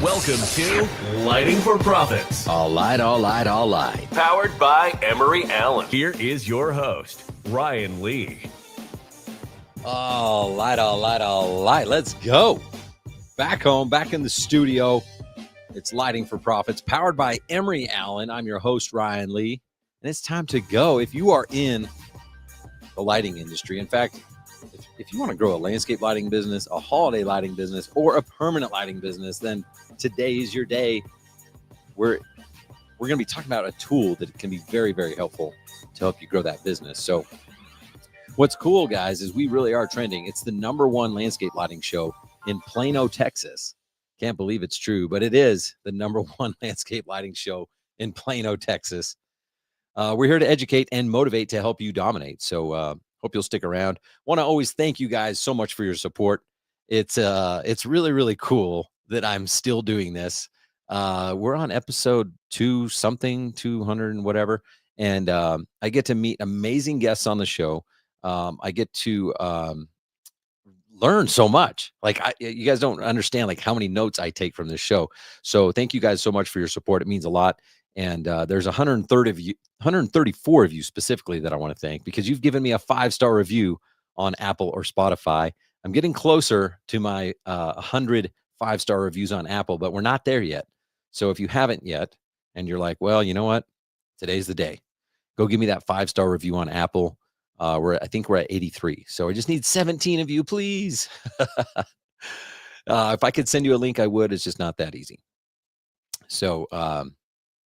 Welcome to Lighting for Profits. All right. Powered by Emery Allen. Here is your host, Ryan Lee. All right. Let's go. Back home, back in the studio. It's Lighting for Profits, powered by Emery Allen. I'm your host, Ryan Lee, and it's time to go. If you are in the lighting industry, in fact, if you want to grow a landscape lighting business, a holiday lighting business, or a permanent lighting business, then today is your day. We're going to be talking about a tool that can be very, very helpful to help you grow that business. So what's cool, guys, is we really are trending. It's the #1 landscape lighting show in Plano, Texas. Can't believe it's true, but it is the #1 landscape lighting show in Plano, Texas. We're here to educate and motivate to help you dominate. So hope you'll stick around. Want to always thank you guys so much for your support. It's really, really cool that I'm still doing this. We're on episode 200 and whatever. And I get to meet amazing guests on the show. I get to learn so much. Like you guys don't understand like how many notes I take from this show. So thank you guys so much for your support. It means a lot. And there's 134 of you specifically that I want to thank because you've given me a 5-star review on Apple or Spotify. I'm getting closer to my 100 5-star reviews on Apple, but we're not there yet. So if you haven't yet and you're like, well, you know what? Today's the day. Go give me that 5-star review on Apple. I think we're at 83. So I just need 17 of you, please. If I could send you a link, I would. It's just not that easy. So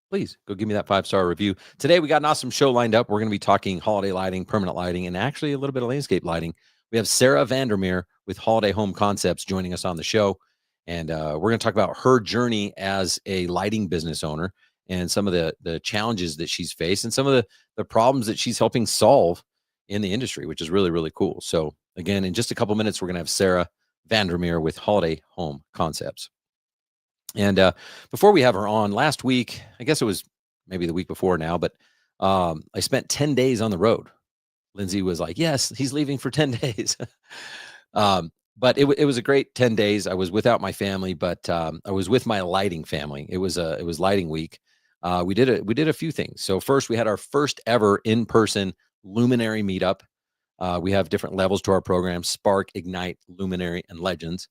please go give me that 5-star review. Today, we got an awesome show lined up. We're going to be talking holiday lighting, permanent lighting, and actually a little bit of landscape lighting. We have Sarah Vandermeer with Holiday Home Concepts joining us on the show. And we're going to talk about her journey as a lighting business owner and some of the challenges that she's faced and some of the problems that she's helping solve in the industry, which is really, really cool. So again, in just a couple minutes, we're going to have Sarah Vandermeer with Holiday Home Concepts. And before we have her on, last week, I guess it was maybe the week before now, but I spent 10 days on the road. Lindsay was like, yes, he's leaving for 10 days. But it was a great 10 days. I was without my family, but I was with my lighting family. It was lighting week. We did a few things. So first, we had our first ever in-person luminary meetup. We have different levels to our program: Spark, Ignite, Luminary, and Legends.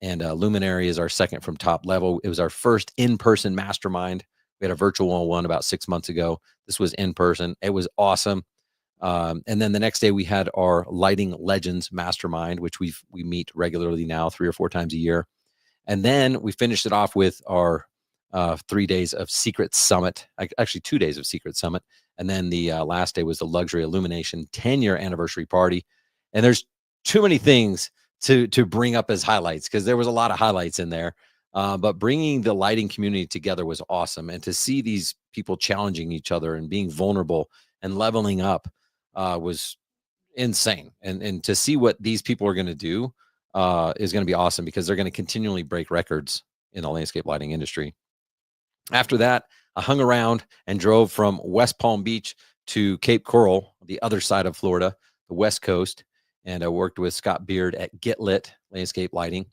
And Luminary is our second from top level. It was our first in-person mastermind. We had a virtual one about 6 months ago. This was in person. It was awesome. And then the next day we had our Lighting Legends mastermind, which we meet regularly now 3 or 4 times a year. And then we finished it off with our 3 days of Secret Summit, actually 2 days of Secret Summit. And then the last day was the Luxury Illumination 10-year anniversary party. And there's too many things to bring up as highlights because there was a lot of highlights in there. But bringing the lighting community together was awesome. And to see these people challenging each other and being vulnerable and leveling up was insane. And to see what these people are going to do is going to be awesome because they're going to continually break records in the landscape lighting industry. After that, I hung around and drove from West Palm Beach to Cape Coral, the other side of Florida, the West Coast. And I worked with Scott Beard at Get Lit Landscape Lighting.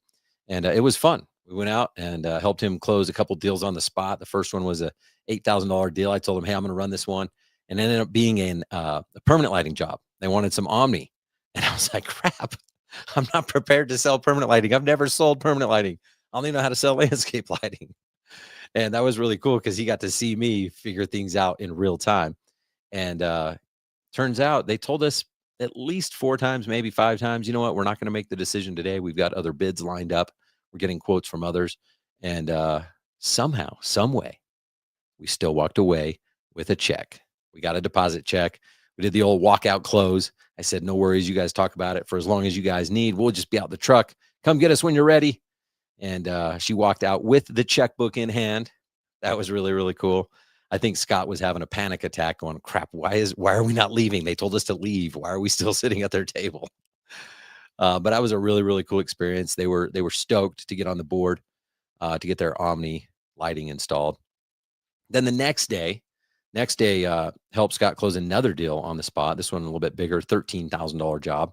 And it was fun. We went out and helped him close a couple deals on the spot. The first one was a $8,000 deal. I told him, hey, I'm going to run this one. And it ended up being a permanent lighting job. They wanted some Omni. And I was like, crap, I'm not prepared to sell permanent lighting. I've never sold permanent lighting. I only know how to sell landscape lighting. And that was really cool because he got to see me figure things out in real time. And turns out they told us at least 4 times, maybe 5 times, you know what, we're not going to make the decision today. We've got other bids lined up. We're getting quotes from others. And somehow, some way, we still walked away with a check. We got a deposit check. We did the old walkout close. I said, no worries. You guys talk about it for as long as you guys need. We'll just be out the truck. Come get us when you're ready. And she walked out with the checkbook in hand. That was really, really cool. I think Scott was having a panic attack going, crap, why are we not leaving? They told us to leave. Why are we still sitting at their table? But that was a really, really cool experience. They were stoked to get on the board, to get their Omni lighting installed. Then the next day, helped Scott close another deal on the spot. This one a little bit bigger, $13,000 job.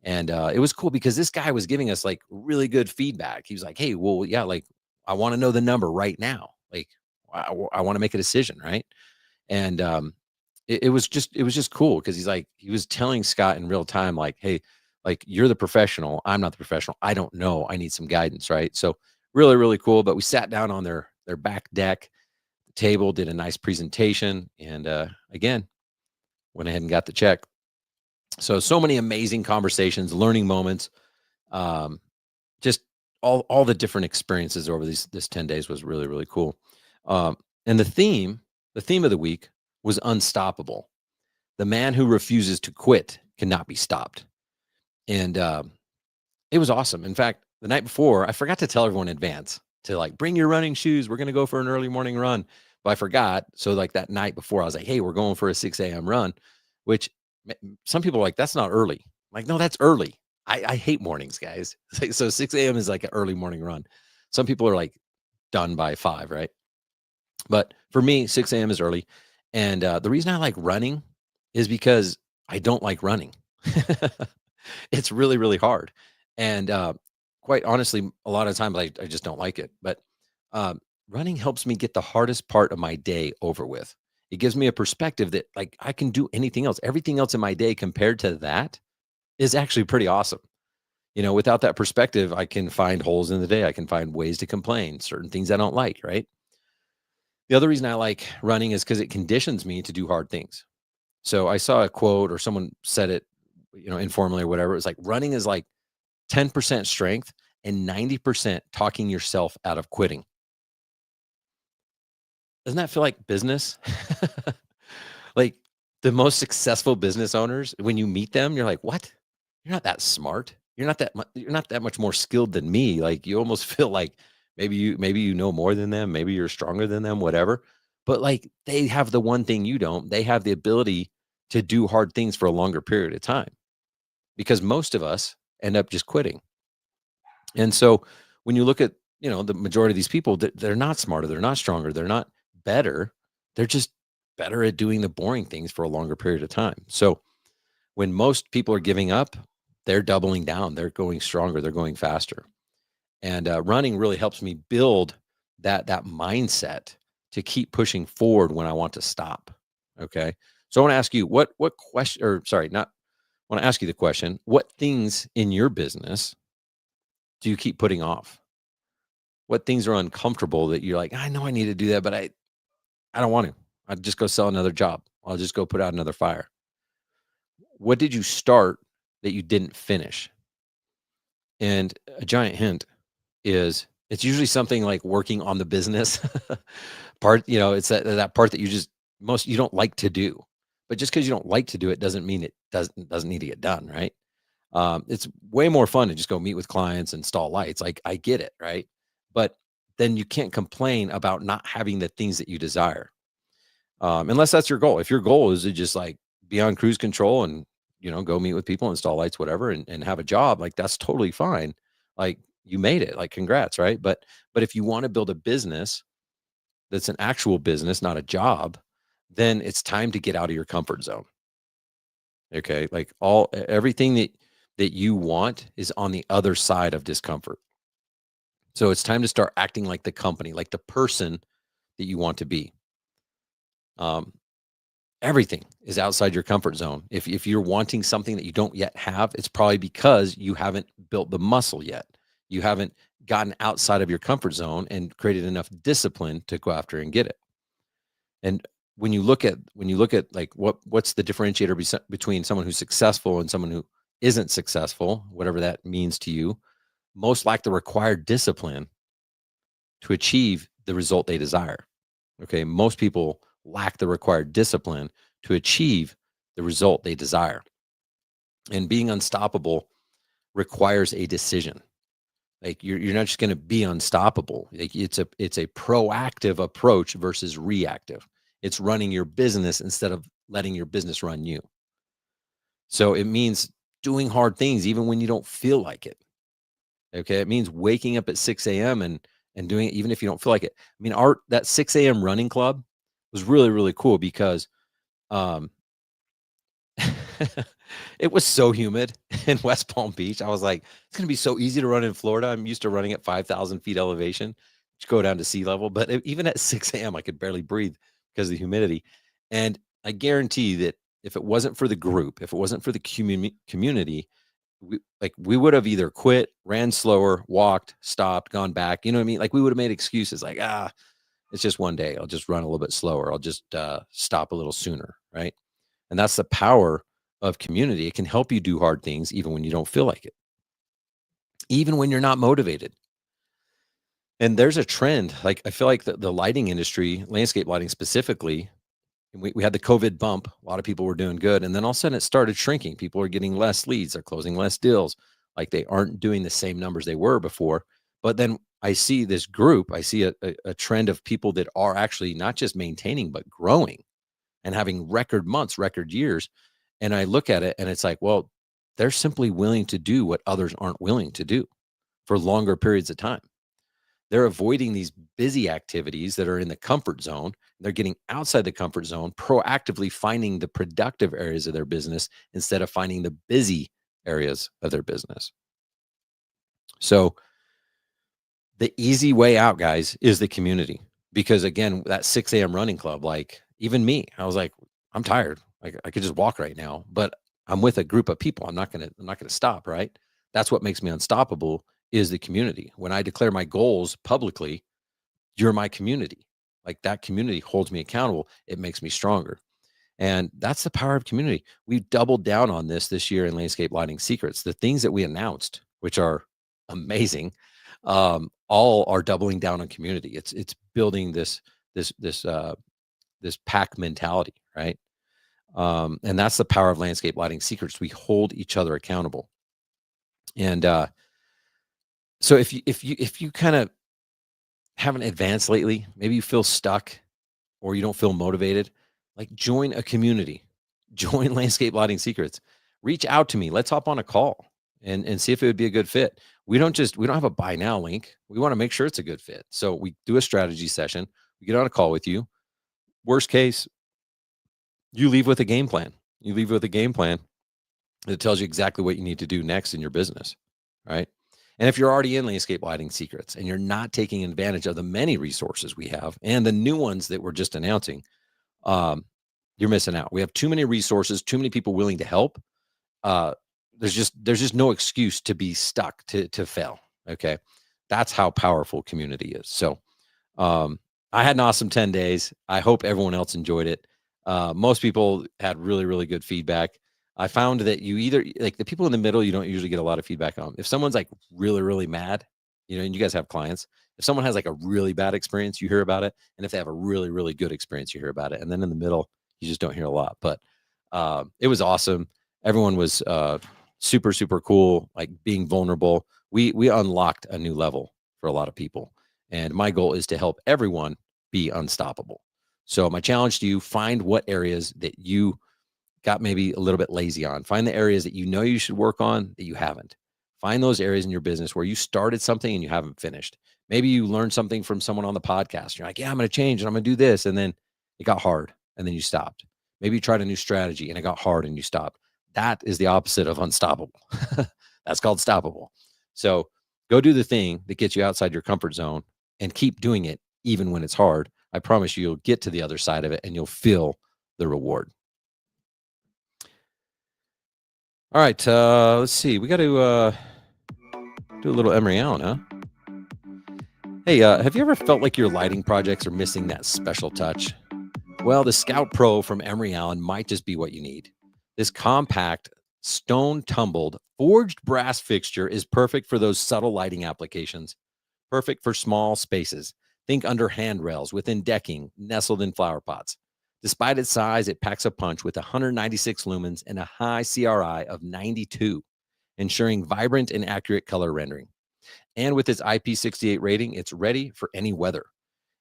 And it was cool because this guy was giving us like really good feedback. He was like, hey, well, yeah, like I want to know the number right now. Like I want to make a decision, right? And it was just cool because he was telling Scott in real time, like, hey, like you're the professional, I'm not the professional. I don't know. I need some guidance, right? So really, really cool. But we sat down on their back deck table, did a nice presentation, and again, went ahead and got the check. So many amazing conversations, learning moments, um, just all the different experiences over this 10 days was really, really cool. And the theme of the week was unstoppable. The man who refuses to quit cannot be stopped. And it was awesome. In fact, the night before, I forgot to tell everyone in advance to like bring your running shoes. We're going to go for an early morning run. But I forgot. So like that night before, I was like, hey, we're going for a 6 a.m. run, which some people are like, that's not early. I'm like, no, that's early. I hate mornings, guys. So 6 a.m. is like an early morning run. Some people are like done by 5, right? But for me, 6 a.m. is early. And the reason I like running is because I don't like running. It's really, really hard. And quite honestly, a lot of times I just don't like it. But running helps me get the hardest part of my day over with. It gives me a perspective that like I can do anything else. Everything else in my day compared to that is actually pretty awesome. Without that perspective, I can find holes in the day. I can find ways to complain, certain things I don't like, right? The other reason I like running is because it conditions me to do hard things. So I saw a quote or someone said it, informally or whatever. It was like running is like 10% strength and 90% talking yourself out of quitting. Doesn't that feel like business? Like the most successful business owners, when you meet them, you're like, "What? You're not that smart. You're not that much more skilled than me." Like you almost feel like maybe you know more than them, maybe you're stronger than them, whatever. But like they have the one thing you don't. They have the ability to do hard things for a longer period of time because most of us end up just quitting. And so when you look at, the majority of these people, they're not smarter, they're not stronger, they're not better. They're just better at doing the boring things for a longer period of time. So when most people are giving up, they're doubling down, they're going stronger, they're going faster. And running really helps me build that mindset to keep pushing forward when I want to stop. Okay. So I want to ask you what question, or sorry, not I want to ask you the question, what things in your business do you keep putting off? What things are uncomfortable that you're like, I know I need to do that, but I don't want to. I'll just go sell another job. I'll just go put out another fire. What did you start that you didn't finish? And a giant hint is it's usually something like working on the business part. It's that part that you don't like to do. But just because you don't like to do it doesn't mean it doesn't need to get done, right? It's way more fun to just go meet with clients, install lights. Like I get it, right? But then you can't complain about not having the things that you desire, unless that's your goal. If your goal is to just like be on cruise control and go meet with people, install lights, whatever, and have a job, like that's totally fine. Like you made it, like congrats, right? But if you want to build a business that's an actual business, not a job, then it's time to get out of your comfort zone. Okay, like everything that you want is on the other side of discomfort. So it's time to start acting like the company, like the person that you want to be. Um, Everything is outside your comfort zone. If you're wanting something that you don't yet have, it's probably because you haven't built the muscle yet. You haven't gotten outside of your comfort zone and created enough discipline to go after and get it. And when you look at like what's the differentiator between someone who's successful and someone who isn't successful, whatever that means to you, most lack the required discipline to achieve the result they desire. Okay. Most people lack the required discipline to achieve the result they desire. And being unstoppable requires a decision. Like you're not just going to be unstoppable. Like it's a proactive approach versus reactive. It's running your business instead of letting your business run you. So it means doing hard things even when you don't feel like it. Okay. It means waking up at 6 a.m. and doing it even if you don't feel like it. I mean, that 6 a.m. running club was really, really cool because um it was so humid in West Palm Beach. I was like, it's gonna be so easy to run in Florida. I'm used to running at 5,000 feet elevation. go down to sea level. But even at 6 a.m., I could barely breathe because of the humidity. And I guarantee that if it wasn't for the group, if it wasn't for the community, we would have either quit, ran slower, walked, stopped, gone back. You know what I mean? Like we would have made excuses like, it's just one day. I'll just run a little bit slower. I'll just stop a little sooner. Right. And that's the power of community. It can help you do hard things even when you don't feel like it, even when you're not motivated. And there's a trend. Like I feel like the lighting industry, landscape lighting specifically, and we had the COVID bump. A lot of people were doing good. And then all of a sudden it started shrinking. People are getting less leads. They're closing less deals. Like they aren't doing the same numbers they were before. But then I see this group, I see a trend of people that are actually not just maintaining, but growing and having record months, record years. And I look at it and it's like, well, they're simply willing to do what others aren't willing to do for longer periods of time. They're avoiding these busy activities that are in the comfort zone. They're getting outside the comfort zone, proactively finding the productive areas of their business instead of finding the busy areas of their business. So the easy way out, guys, is the community. Because again, that 6 a.m. running club, like even me, I was like, I'm tired. Like I could just walk right now, but I'm with a group of people. I'm not gonna stop, right? That's what makes me unstoppable is the community. When I declare my goals publicly, you're my community. Like that community holds me accountable. It makes me stronger. And that's the power of community. We doubled down on this year in Landscape Lighting Secrets. The things that we announced, which are amazing, all are doubling down on community. It's building this pack mentality, right? And that's the power of Landscape Lighting Secrets. We hold each other accountable. And so if you kind of haven't advanced lately, maybe you feel stuck or you don't feel motivated, like join a community, join Landscape Lighting Secrets, reach out to me. Let's hop on a call and see if it would be a good fit. We don't have a buy now link. We want to make sure it's a good fit. So we do a strategy session. We get on a call with you. Worst case, you leave with a game plan. You leave with a game plan that tells you exactly what you need to do next in your business, right? And if you're already in Landscape Lighting Secrets and you're not taking advantage of the many resources we have and the new ones that we're just announcing, you're missing out. We have too many resources, too many people willing to help. There's just no excuse to be stuck, to fail. Okay. That's how powerful community is. So I had an awesome 10 days. I hope everyone else enjoyed it. Most people had really, really good feedback. I found that you either like the people in the middle, you don't usually get a lot of feedback on. If someone's like really, really mad, and you guys have clients, if someone has like a really bad experience, you hear about it. And if they have a really, really good experience, you hear about it. And then in the middle, you just don't hear a lot. But it was awesome. Everyone was super, super cool, like being vulnerable. We unlocked a new level for a lot of people. And my goal is to help everyone be unstoppable. So my challenge to you, find what areas that you got maybe a little bit lazy on. Find the areas that you know you should work on that you haven't. Find those areas in your business where you started something and you haven't finished. Maybe you learned something from someone on the podcast. You're like, yeah, I'm going to change and I'm going to do this. And then it got hard and then you stopped. Maybe you tried a new strategy and it got hard and you stopped. That is the opposite of unstoppable. That's called stoppable. So go do the thing that gets you outside your comfort zone and keep doing it even when it's hard. I promise you'll get to the other side of it and you'll feel the reward. All right, let's see. We got to do a little Emery Allen, huh? Hey, have you ever felt like your lighting projects are missing that special touch? Well, the Scout Pro from Emery Allen might just be what you need. This compact, stone-tumbled, forged brass fixture is perfect for those subtle lighting applications. Perfect for small spaces. Think under handrails, within decking, nestled in flower pots. Despite its size, it packs a punch with 196 lumens and a high CRI of 92, ensuring vibrant and accurate color rendering. And with its IP68 rating, it's ready for any weather.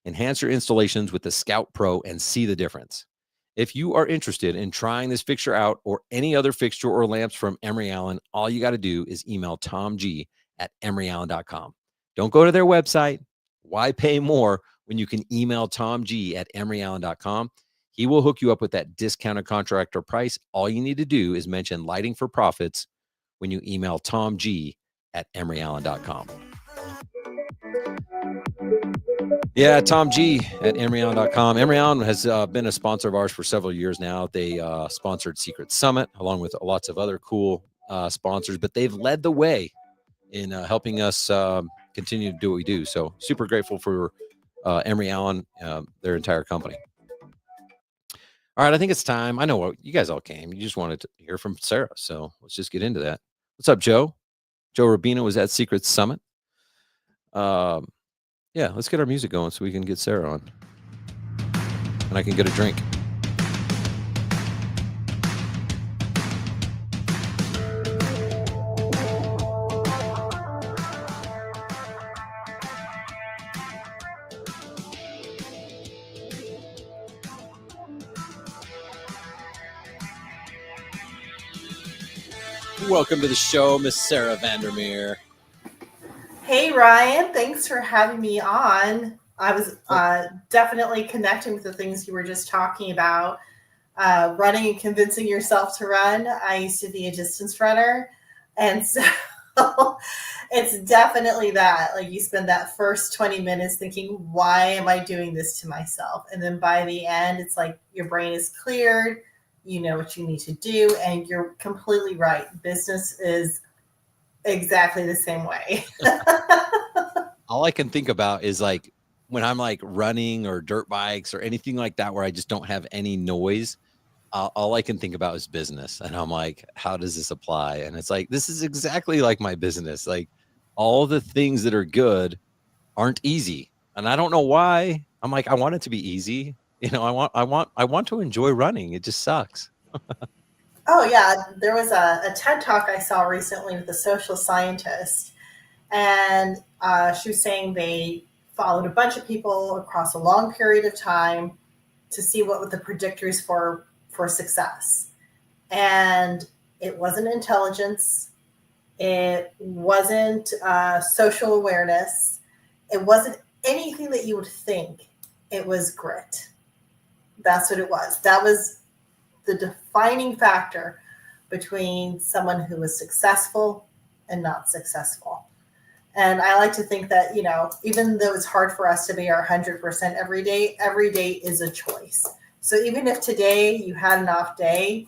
Enhance your installations with the Scout Pro and see the difference. If you are interested in trying this fixture out or any other fixture or lamps from Emery Allen, all you got to do is email tomg@emeryallen.com. Don't go to their website. Why pay more when you can email tomg@emeryallen.com? He will hook you up with that discounted contractor price. All you need to do is mention Lighting for Profits when you email tomg@emeryallen.com. Yeah, Tom G at Emryon.com. Emryon has been a sponsor of ours for several years now. They sponsored Secret Summit along with lots of other cool sponsors, but they've led the way in helping us continue to do what we do. So super grateful for Emryon, their entire company. All right, I think it's time. I know what you guys all came. You just wanted to hear from Sarah. So let's just get into that. What's up, Joe? Joe Rubino was at Secret Summit. Yeah, let's get our music going so we can get Sarah on. And I can get a drink. Welcome to the show, Miss Sarah Vandermeer. Hey, Ryan. Thanks for having me on. I was definitely connecting with the things you were just talking about. Running and convincing yourself to run. I used to be a distance runner. And so it's definitely that. Like you spend that first 20 minutes thinking, why am I doing this to myself? And then by the end, it's like your brain is cleared. You know what you need to do. And you're completely right. Business is exactly the same way. All I can think about is like when I'm like running or dirt bikes or anything like that where I just don't have any noise. All I can think about is business. And I'm like, how does this apply? And it's like, this is exactly like my business. Like all the things that are good aren't easy. And I don't know why. I'm like, I want it to be easy. You know, I want to enjoy running. It just sucks. Oh, yeah. There was a TED talk I saw recently with a social scientist, and she was saying they followed a bunch of people across a long period of time to see what were the predictors for success. And it wasn't intelligence, it wasn't social awareness, it wasn't anything that you would think. It was grit. That's what it was. That was the defining factor between someone who was successful and not successful. And I like to think that, you know, even though it's hard for us to be our 100% every day is a choice. So even if today you had an off day,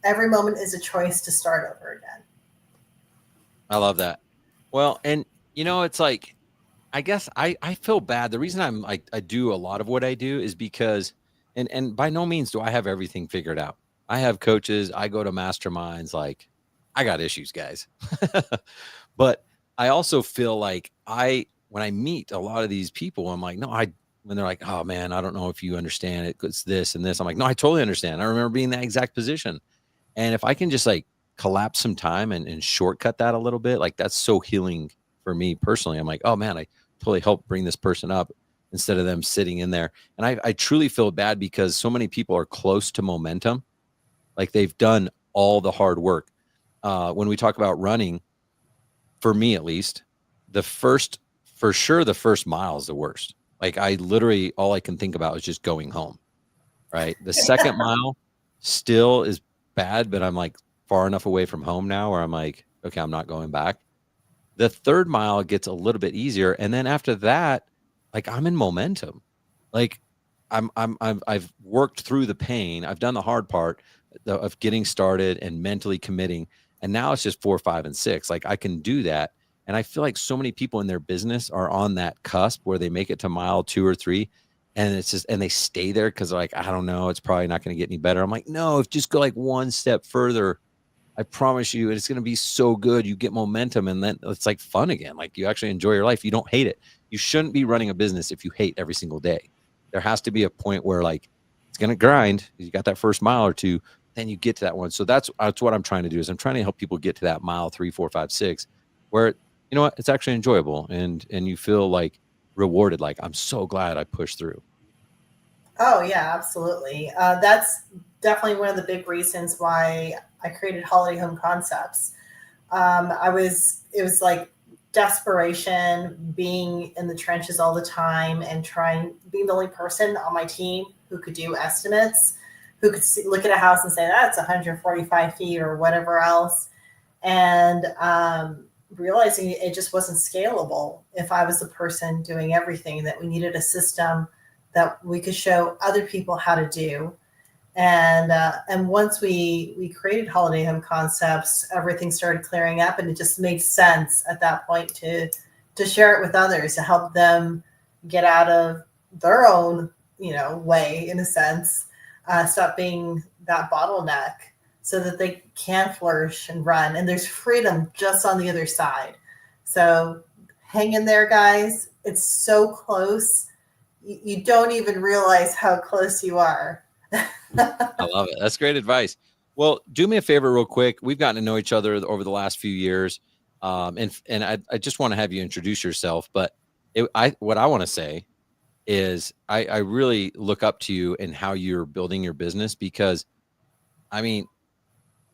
every moment is a choice to start over again. I love that. Well, and you know, it's like, I guess I feel bad. The reason I'm like I do a lot of what I do is because and by no means do I have everything figured out. I have coaches, I go to masterminds, like I got issues, guys. But I also feel like when I meet a lot of these people, I'm like, no, when they're like, oh man, I don't know if you understand it, it's this and this. I'm like, no, I totally understand. I remember being in that exact position. And if I can just like collapse some time and shortcut that a little bit, like that's so healing for me personally. I'm like, oh man, I totally helped bring this person up instead of them sitting in there. And I truly feel bad because so many people are close to momentum. Like they've done all the hard work. When we talk about running, for me at least, for sure, the first mile is the worst. Like I literally, all I can think about is just going home. Right. The second mile still is bad, but I'm like far enough away from home now where I'm like, okay, I'm not going back. The third mile gets a little bit easier. And then after that, like I'm in momentum. Like I've worked through the pain. I've done the hard part of getting started and mentally committing. And now it's just 4, 5, and 6. Like I can do that. And I feel like so many people in their business are on that cusp where they make it to mile 2 or 3. And it's just, and they stay there because they're like, I don't know, it's probably not going to get any better. I'm like, no, if just go like one step further, I promise you, it's going to be so good. You get momentum and then it's like fun again. Like you actually enjoy your life. You don't hate it. You shouldn't be running a business if you hate every single day. There has to be a point where like it's going to grind. You got that first mile or two, then you get to that one. So that's what I'm trying to do is I'm trying to help people get to that mile 3, 4, 5, 6, where, you know what, it's actually enjoyable and you feel like rewarded. Like I'm so glad I pushed through. Oh, yeah, absolutely. That's definitely one of the big reasons why I created Holiday Home Concepts. It was like desperation, being in the trenches all the time and being the only person on my team who could do estimates, who could look at a house and say, that's 145 feet or whatever else. And realizing it just wasn't scalable if I was the person doing everything, that we needed a system that we could show other people how to do. And once we created Holiday Home Concepts, everything started clearing up, and it just made sense at that point to share it with others, to help them get out of their own way, in a sense, stop being that bottleneck, so that they can flourish and run. And there's freedom just on the other side. So hang in there, guys. It's so close. You don't even realize how close you are. I love it. That's great advice. Well, do me a favor real quick. We've gotten to know each other over the last few years. And I just want to have you introduce yourself. But what I want to say is I really look up to you and how you're building your business, because, I mean,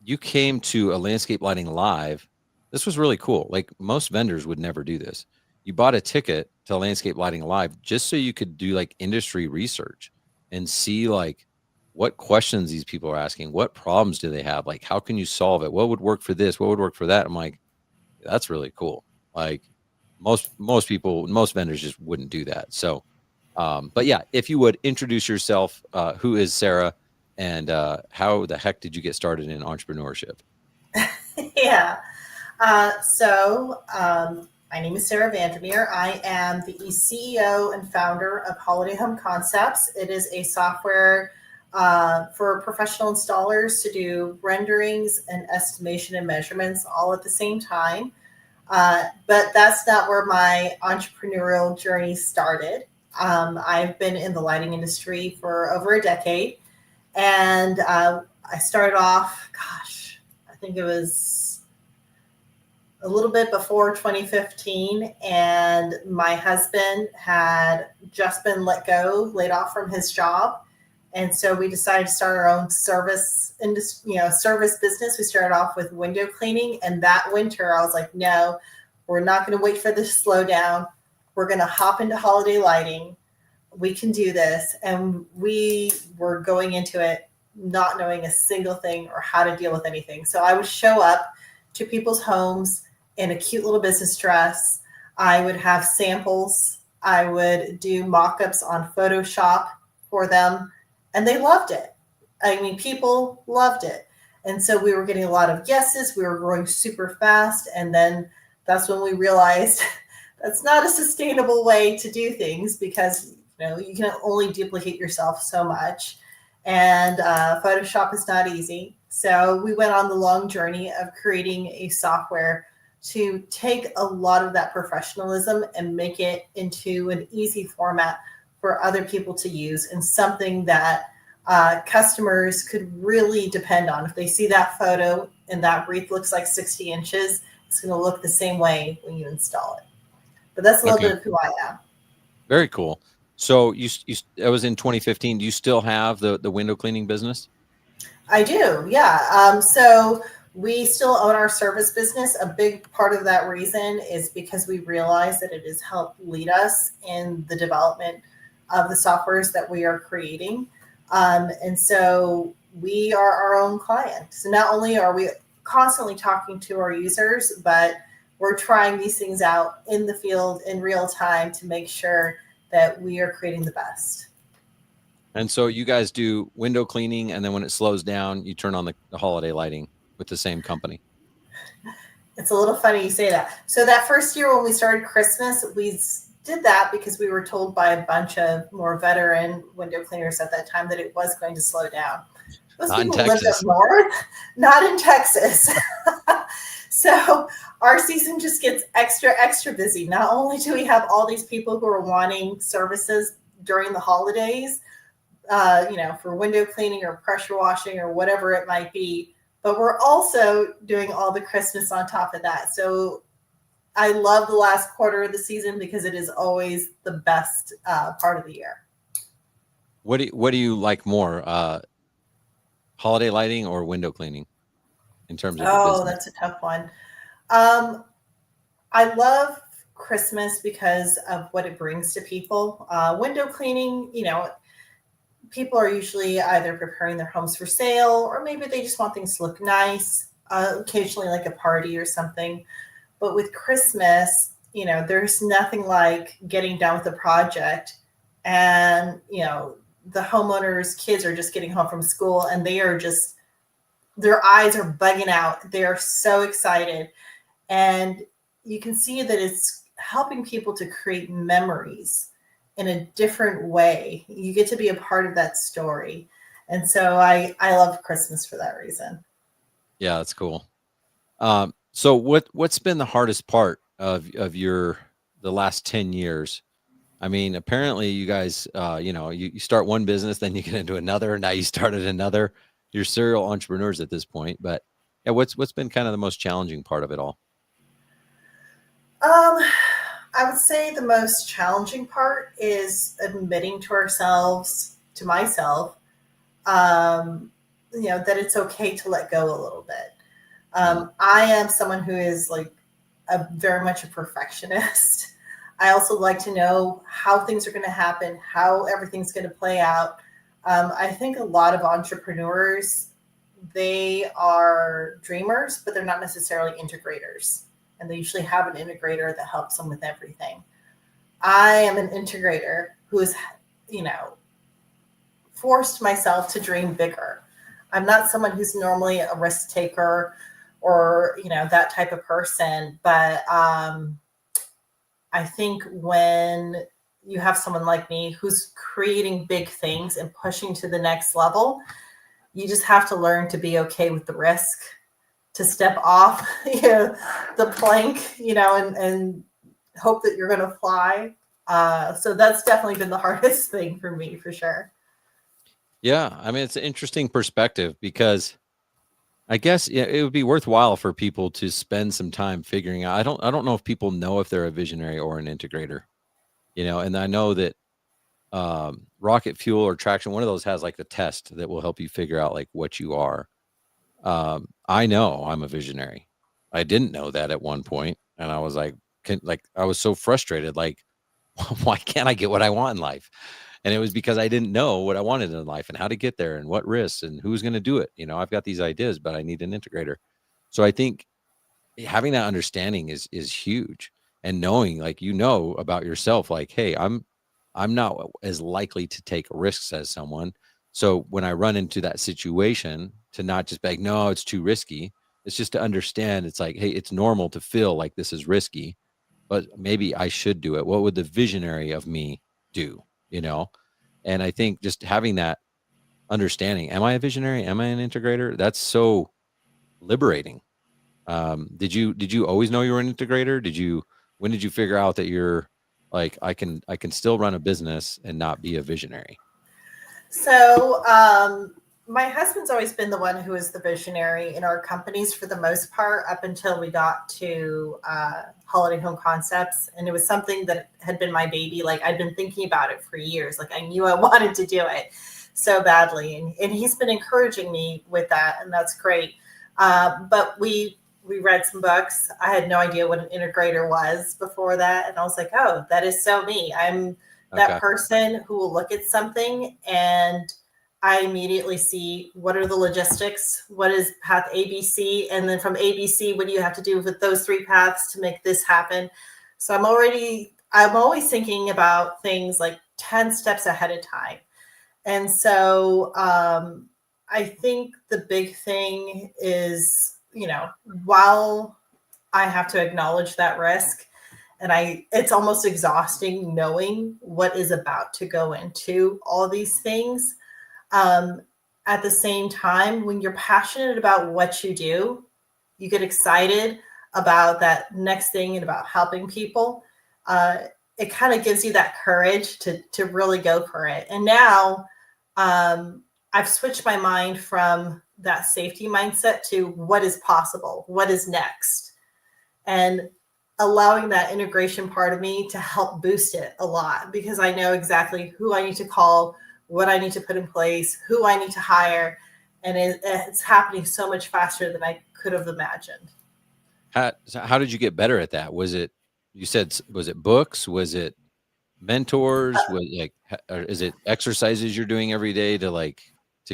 you came to a landscape lighting live. This was really cool. Like, most vendors would never do this. You bought a ticket to landscape lighting live just so you could do like industry research and see like what questions these people are asking, what problems do they have, like how can you solve it, what would work for this, what would work for that. I'm like, that's really cool. Like, most vendors just wouldn't do that. So but yeah, if you would introduce yourself, who is Sarah, and how the heck did you get started in entrepreneurship? Yeah. My name is Sarah Vandermeer. I am the CEO and founder of Holiday Home Concepts. It is a software for professional installers to do renderings and estimation and measurements all at the same time. But that's not where my entrepreneurial journey started. I've been in the lighting industry for over a decade. And I started off, I think it was a little bit before 2015. And my husband had just been laid off from his job. And so we decided to start our own service business. We started off with window cleaning. And that winter, I was like, no, we're not going to wait for this to slow down. We're going to hop into holiday lighting. We can do this. And we were going into it not knowing a single thing or how to deal with anything. So I would show up to people's homes in a cute little business dress. I would have samples. I would do mock-ups on Photoshop for them. And they loved it. I mean, people loved it. And so we were getting a lot of yeses. We were growing super fast. And then that's when we realized that's not a sustainable way to do things, because you can only duplicate yourself so much. And Photoshop is not easy. So we went on the long journey of creating a software to take a lot of that professionalism and make it into an easy format for other people to use, and something that customers could really depend on. If they see that photo and that wreath looks like 60 inches, it's going to look the same way when you install it. But that's a little bit of who I am. Very cool. So that was in 2015. Do you still have the window cleaning business? I do, yeah. So we still own our service business. A big part of that reason is because we realize that it has helped lead us in the development of the softwares that we are creating. And so we are our own client. So not only are we constantly talking to our users, but we're trying these things out in the field in real time to make sure that we are creating the best. And so you guys do window cleaning, and then when it slows down, you turn on the holiday lighting with the same company. It's a little funny you say that. So that first year when we started Christmas, we did that because we were told by a bunch of more veteran window cleaners at that time that it was going to slow down. Those Not people in lived Texas. up north, not in Texas. So our season just gets extra busy. Not only do we have all these people who are wanting services during the holidays, for window cleaning or pressure washing or whatever it might be, but we're also doing all the Christmas on top of that. So I love the last quarter of the season because it is always the best part of the year. What do you like more, holiday lighting or window cleaning, in terms of the business? That's a tough one. I love Christmas because of what it brings to people. Window cleaning, people are usually either preparing their homes for sale, or maybe they just want things to look nice, occasionally like a party or something. But with Christmas, there's nothing like getting done with the project and, the homeowners' kids are just getting home from school and they are just, their eyes are bugging out. They are so excited. And you can see that it's helping people to create memories in a different way. You get to be a part of that story. And so I love Christmas for that reason. Yeah, that's cool. So what's been the hardest part of the last 10 years? I mean, apparently you guys, you start one business, then you get into another. Now you started another. You're serial entrepreneurs at this point. But yeah, what's been kind of the most challenging part of it all? I would say the most challenging part is admitting to ourselves, to myself, that it's okay to let go a little bit. I am someone who is like very much a perfectionist. I also like to know how things are going to happen, how everything's going to play out. I think a lot of entrepreneurs, they are dreamers, but they're not necessarily integrators. And they usually have an integrator that helps them with everything. I am an integrator who has, forced myself to dream bigger. I'm not someone who's normally a risk taker or, that type of person. But I think when you have someone like me who's creating big things and pushing to the next level, you just have to learn to be okay with the risk, to step off the plank, and hope that you're going to fly. So that's definitely been the hardest thing for me, for sure. Yeah, I mean, it's an interesting perspective because I guess it would be worthwhile for people to spend some time figuring out. I don't know if people know if they're a visionary or an integrator, and I know that rocket fuel or traction, one of those has like the test that will help you figure out like what you are. I know I'm a visionary. I didn't know that at one point, and I was like, I was so frustrated. Like, why can't I get what I want in life? And it was because I didn't know what I wanted in life and how to get there and what risks and who's going to do it. I've got these ideas, but I need an integrator. So I think having that understanding is huge, and knowing like about yourself, like, hey, I'm not as likely to take risks as someone. So when I run into that situation, to not just be like, no, it's too risky. It's just to understand it's like, hey, it's normal to feel like this is risky, but maybe I should do it. What would the visionary of me do? And I think just having that understanding, am I a visionary? Am I an integrator? That's so liberating. Did you always know you were an integrator? When did you figure out that you're like, I can still run a business and not be a visionary? So my husband's always been the one who is the visionary in our companies for the most part, up until we got to Holiday Home Concepts. And it was something that had been my baby. Like, I'd been thinking about it for years. Like, I knew I wanted to do it so badly. And he's been encouraging me with that. And that's great. But we read some books. I had no idea what an integrator was before that. And I was like, oh, that is so me. I'm that person who will look at something and I immediately see what are the logistics, what is path ABC, and then from ABC, what do you have to do with those three paths to make this happen? So I'm always thinking about things like 10 steps ahead of time. And so I think the big thing is, while I have to acknowledge that risk, and it's almost exhausting knowing what is about to go into all these things. At the same time, when you're passionate about what you do, you get excited about that next thing and about helping people. It kind of gives you that courage to really go for it. And now I've switched my mind from that safety mindset to what is possible, what is next, and allowing that integration part of me to help boost it a lot, because I know exactly who I need to call, what I need to put in place, who I need to hire. And it's happening so much faster than I could have imagined. How did you get better at that? Was it books? Was it mentors? Is it exercises you're doing every day to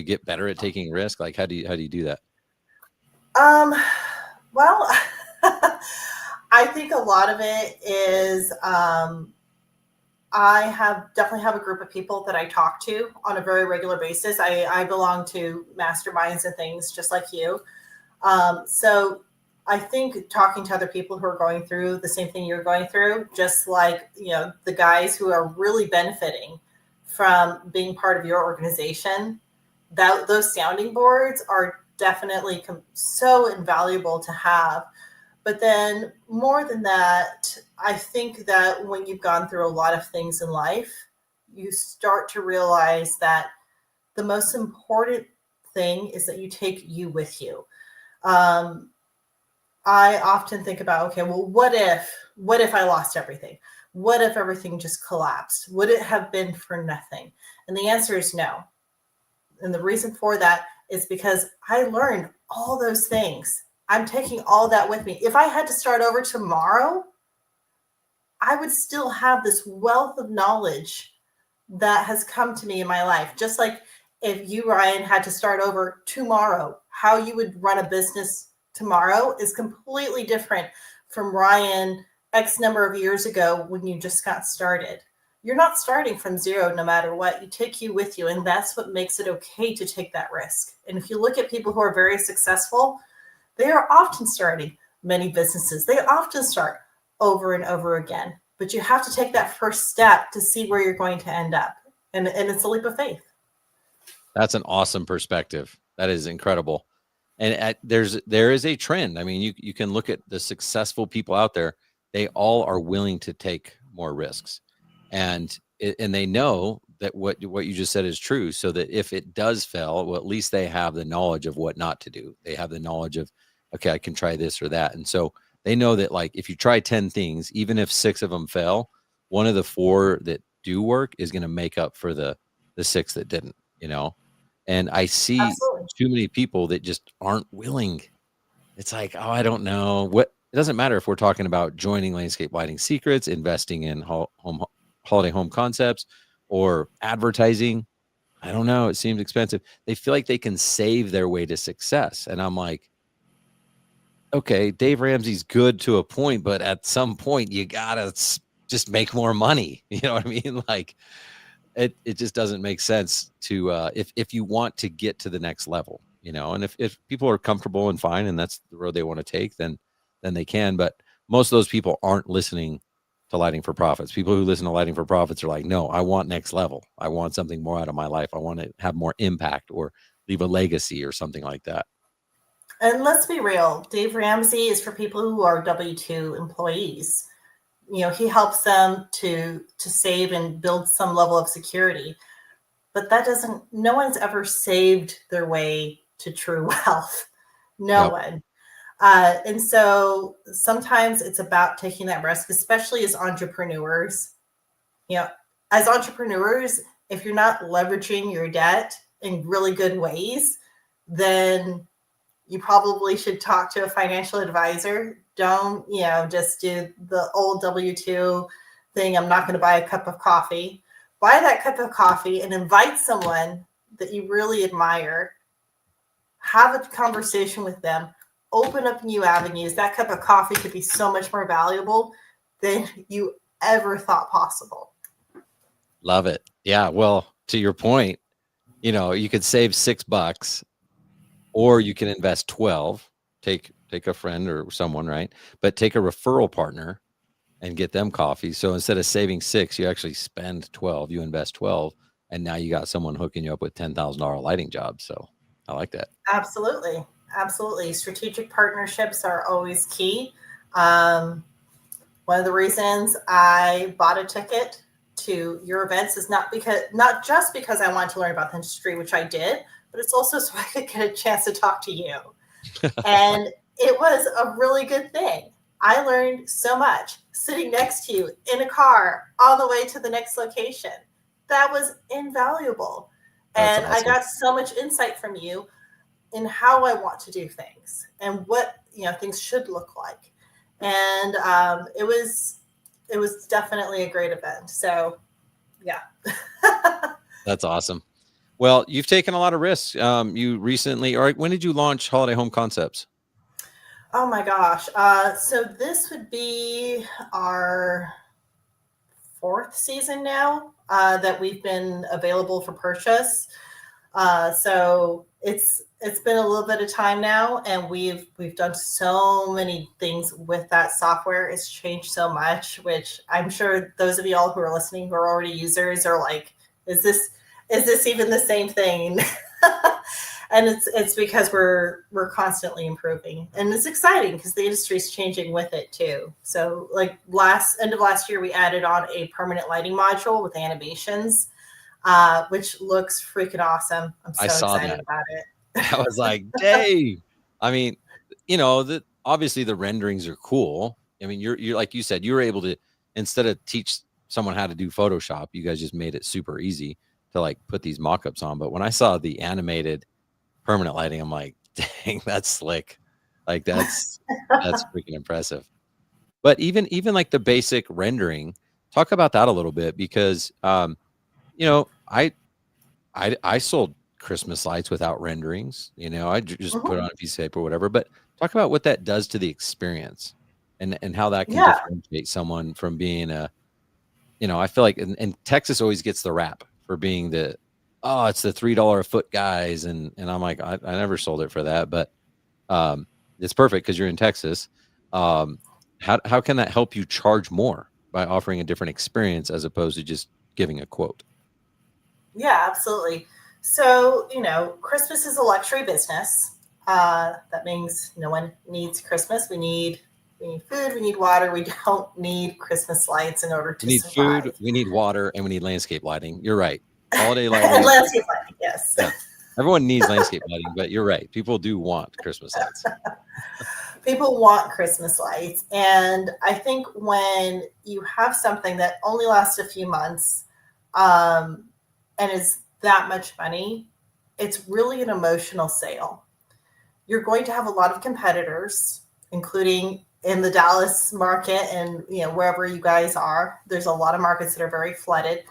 get better at taking risk? Like, how do you do that? Well, I think a lot of it is I definitely have a group of people that I talk to on a very regular basis. I belong to masterminds and things just like you. So I think talking to other people who are going through the same thing you're going through, just like, the guys who are really benefiting from being part of your organization, that those sounding boards are definitely so invaluable to have. But then more than that, I think that when you've gone through a lot of things in life, you start to realize that the most important thing is that you take you with you. Um, I often think about, okay, well, what if I lost everything? What if everything just collapsed? Would it have been for nothing? And the answer is no. And the reason for that is because I learned all those things. I'm taking all that with me. If I had to start over tomorrow, I would still have this wealth of knowledge that has come to me in my life. Just like if you, Ryan, had to start over tomorrow, how you would run a business tomorrow is completely different from Ryan X number of years ago when you just got started. You're not starting from zero no matter what. You take you with you, and that's what makes it okay to take that risk. And if you look at people who are very successful, they are often starting many businesses. They often start over and over again. But you have to take that first step to see where you're going to end up. And it's a leap of faith. That's an awesome perspective. That is incredible. And there is a trend. I mean, you can look at the successful people out there. They all are willing to take more risks, and they know that what you just said is true. So that if it does fail, well, at least they have the knowledge of what not to do. They have the knowledge of, okay, I can try this or that, and so they know that, like, if you try 10 things, even if 6 of them fail, one of the 4 that do work is going to make up for the 6 that didn't. And I see Absolutely. too many people that just aren't willing. It's like, oh, I don't know what. It doesn't matter if we're talking about joining Landscape Lighting Secrets, investing in holiday home concepts, or advertising. I don't know. It seems expensive. They feel like they can save their way to success, and I'm like, okay, Dave Ramsey's good to a point, but at some point you gotta just make more money. You know what I mean? Like, it just doesn't make sense to if you want to get to the next level, and if people are comfortable and fine and that's the road they want to take, then they can. But most of those people aren't listening to Lighting for Profits. People who listen to Lighting for Profits are like, no, I want next level. I want something more out of my life. I want to have more impact or leave a legacy or something like that. And let's be real, Dave Ramsey is for people who are W-2 employees. He helps them to save and build some level of security. But no one's ever saved their way to true wealth. No Yep. one. And so sometimes it's about taking that risk, especially as entrepreneurs. As entrepreneurs, if you're not leveraging your debt in really good ways, then you probably should talk to a financial advisor. Don't, just do the old W-2 thing. I'm not going to buy a cup of coffee. Buy that cup of coffee and invite someone that you really admire. Have a conversation with them. Open up new avenues. That cup of coffee could be so much more valuable than you ever thought possible. Love it. Yeah. Well, to your point, you could save $6 or you can invest 12, take a friend or someone, right? But take a referral partner and get them coffee. So instead of saving 6, you actually spend 12, you invest 12, and now you got someone hooking you up with $10,000 lighting jobs. So I like that. Absolutely. Absolutely. Strategic partnerships are always key. One of the reasons I bought a ticket to your events is not just because I wanted to learn about the industry, which I did, but it's also so I could get a chance to talk to you. And it was a really good thing. I learned so much sitting next to you in a car on the way to the next location. That was invaluable. That's And awesome. I got so much insight from you in how I want to do things and what things should look like. And it was definitely a great event. So yeah. That's awesome. Well, you've taken a lot of risks. You recently, or when did you launch Holiday Home Concepts? Oh my gosh. So this would be our fourth season now that we've been available for purchase. So it's been a little bit of time now, and we've done so many things with that software. It's changed so much, which I'm sure those of y'all who are listening who are already users are like, is this even the same thing? And it's because we're constantly improving, and it's exciting because the industry is changing with it too. So like end of last year, we added on a permanent lighting module with animations, which looks freaking awesome. I'm I so saw excited that. about it. I was like, dang. I mean, obviously the renderings are cool. I mean, you're like you said, you were able to, instead of teach someone how to do Photoshop, you guys just made it super easy to like put these mock-ups on. But when I saw the animated permanent lighting, I'm like, dang, that's slick. Like that's freaking impressive. But even like the basic rendering, talk about that a little bit because you know, I sold Christmas lights without renderings. I just put Mhm. on a piece of paper or whatever. But talk about what that does to the experience, and how that can Yeah, differentiate someone from being a. I feel like and Texas always gets the rap for being it's the $3 a foot guys, and I'm like I never sold it for that, but it's perfect because you're in Texas. Um, how can that help you charge more by offering a different experience as opposed to just giving a quote? yeah, absolutely. So, Christmas is a luxury business. That means no one needs Christmas. We need food, we need water. We don't need Christmas lights in order We to need food, survive. we need water, and we need landscape lighting. You're right. Holiday And lighting, landscape lighting, yes. yeah. Everyone needs landscape lighting, but you're right. People do want Christmas lights. People want Christmas lights. And I think when you have something that only lasts a few months, um, and is that much money, it's really an emotional sale. You're going to have a lot of competitors, including in the Dallas market and wherever you guys are. There's a lot of markets that are very flooded.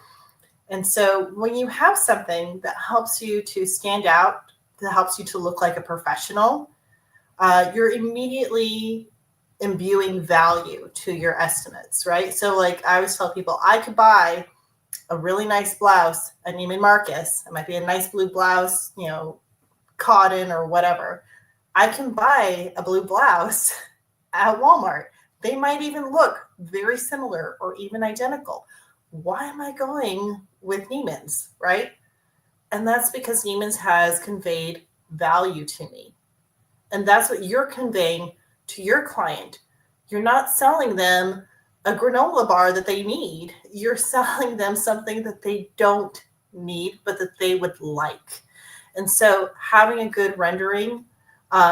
And so when you have something that helps you to stand out, that helps you to look like a professional, you're immediately imbuing value to your estimates, right? So, like I always tell people, I could buy a really nice blouse at Neiman Marcus. It might be a nice blue blouse, cotton or whatever. I can buy a blue blouse at Walmart. They might even look very similar or even identical. Why am I going with Neiman's, right? And that's because Neiman's has conveyed value to me. And that's what you're conveying to your client. You're not selling them a granola bar that they need. You're selling them something that they don't need, but that they would like. And so having a good rendering,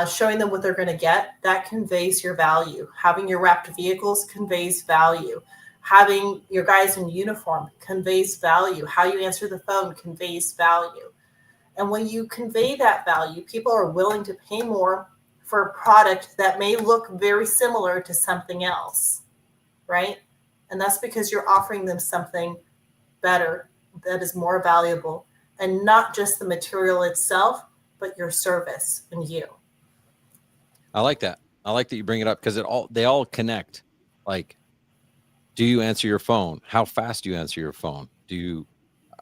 showing them what they're going to get, that conveys your value. Having your wrapped vehicles conveys value. Having your guys in uniform conveys value. How you answer the phone conveys value. And when you convey that value, people are willing to pay more for a product that may look very similar to something else, right? And that's because you're offering them something better that is more valuable, and not just the material itself, but your service and you. I like that. I like that you bring it up because they all connect. Like, do you answer your phone? How fast do you answer your phone?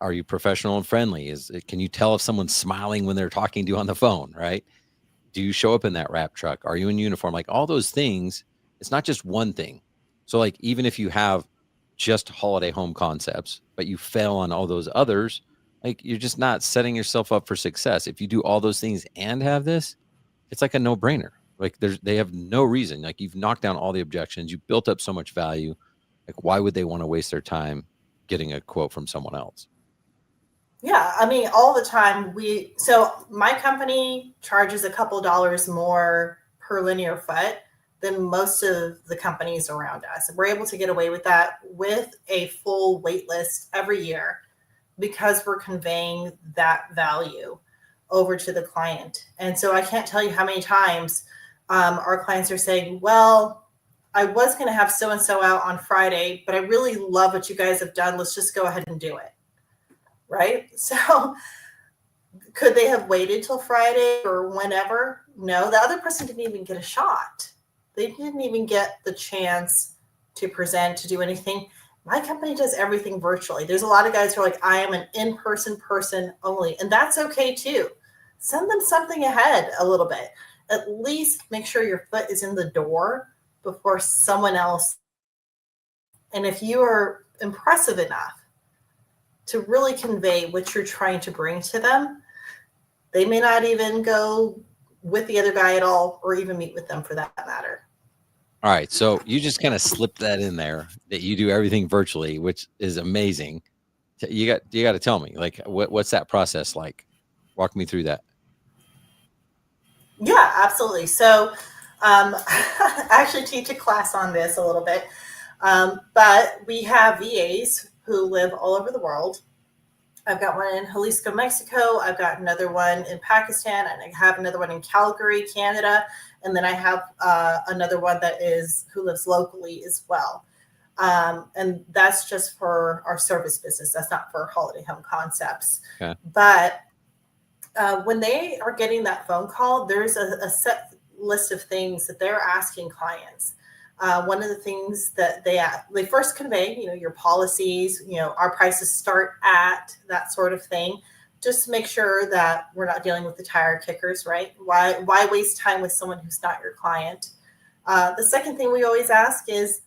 Are you professional and friendly? Can you tell if someone's smiling when they're talking to you on the phone, right? Do you show up in that wrap truck? Are you in uniform? Like all those things, it's not just one thing. So like even if you have just holiday home concepts, but you fail on all those others, like you're just not setting yourself up for success. If you do all those things and have this, it's like a no-brainer. Like they have no reason. Like you've knocked down all the objections. You built up so much value. Like why would they want to waste their time getting a quote from someone else? Yeah, I mean, all the time so my company charges a couple dollars more per linear foot than most of the companies around us. We're able to get away with that with a full wait list every year because we're conveying that value over to the client. And so I can't tell you how many times our clients are saying, well, I was going to have so and so out on Friday, but I really love what you guys have done. Let's just go ahead and do it. Right. So could they have waited till Friday or whenever? No, the other person didn't even get a shot. They didn't even get the chance to present, to do anything. My company does everything virtually. There's a lot of guys who are like, I am an in-person person only, and that's okay too. Send them something ahead a little bit. At least make sure your foot is in the door before someone else. And if you are impressive enough to really convey what you're trying to bring to them, they may not even go with the other guy at all, or even meet with them for that matter. All right. So you just kind of slipped that in there that you do everything virtually, which is amazing. You got to tell me, like, what's that process like? Walk me through that. Yeah, absolutely. So I actually teach a class on this a little bit. But we have VAs who live all over the world. I've got one in Jalisco, Mexico. I've got another one in Pakistan, and I have another one in Calgary, Canada. And then I have another one who lives locally as well. And that's just for our service business. That's not for Holiday Home Concepts. Okay. But when they are getting that phone call, there's a set list of things that they're asking clients. One of the things that they first convey, your policies, our prices start at, that sort of thing. Just to make sure that we're not dealing with the tire kickers, right? Why waste time with someone who's not your client? The second thing we always ask is,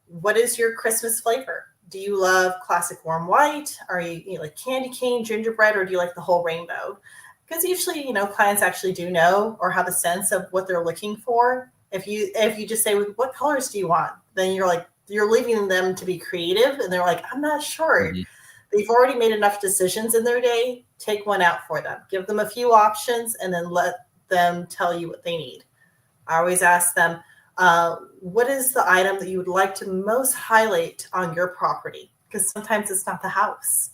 what is your Christmas flavor? Do you love classic warm white? Are you like candy cane, gingerbread, or do you like the whole rainbow? Because usually, clients actually do know or have a sense of what they're looking for. If you just say, what colors do you want? Then you're leaving them to be creative, and they're like, I'm not sure. Mm-hmm. They've already made enough decisions in their day. Take one out for them. Give them a few options, and then let them tell you what they need. I always ask them, what is the item that you would like to most highlight on your property? Because sometimes it's not the house.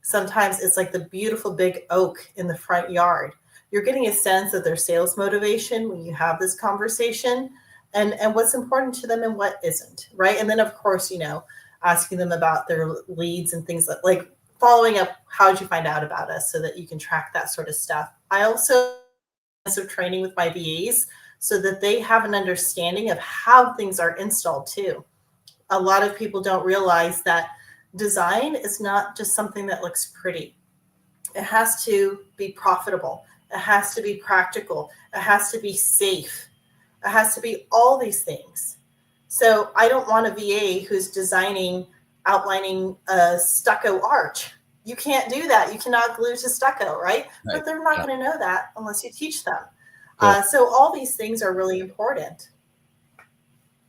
Sometimes it's like the beautiful big oak in the front yard. You're getting a sense of their sales motivation when you have this conversation, and what's important to them and what isn't, right? And then, of course, asking them about their leads and things like following up, how did you find out about us, so that you can track that sort of stuff. I also do training with my VAs so that they have an understanding of how things are installed too. A lot of people don't realize that design is not just something that looks pretty. It has to be profitable. It has to be practical. It has to be safe. It has to be all these things. So I don't want a VA who's outlining a stucco arch. You can't do that. You cannot glue to stucco, right? But they're not going to know that unless you teach them. Cool. So all these things are really important.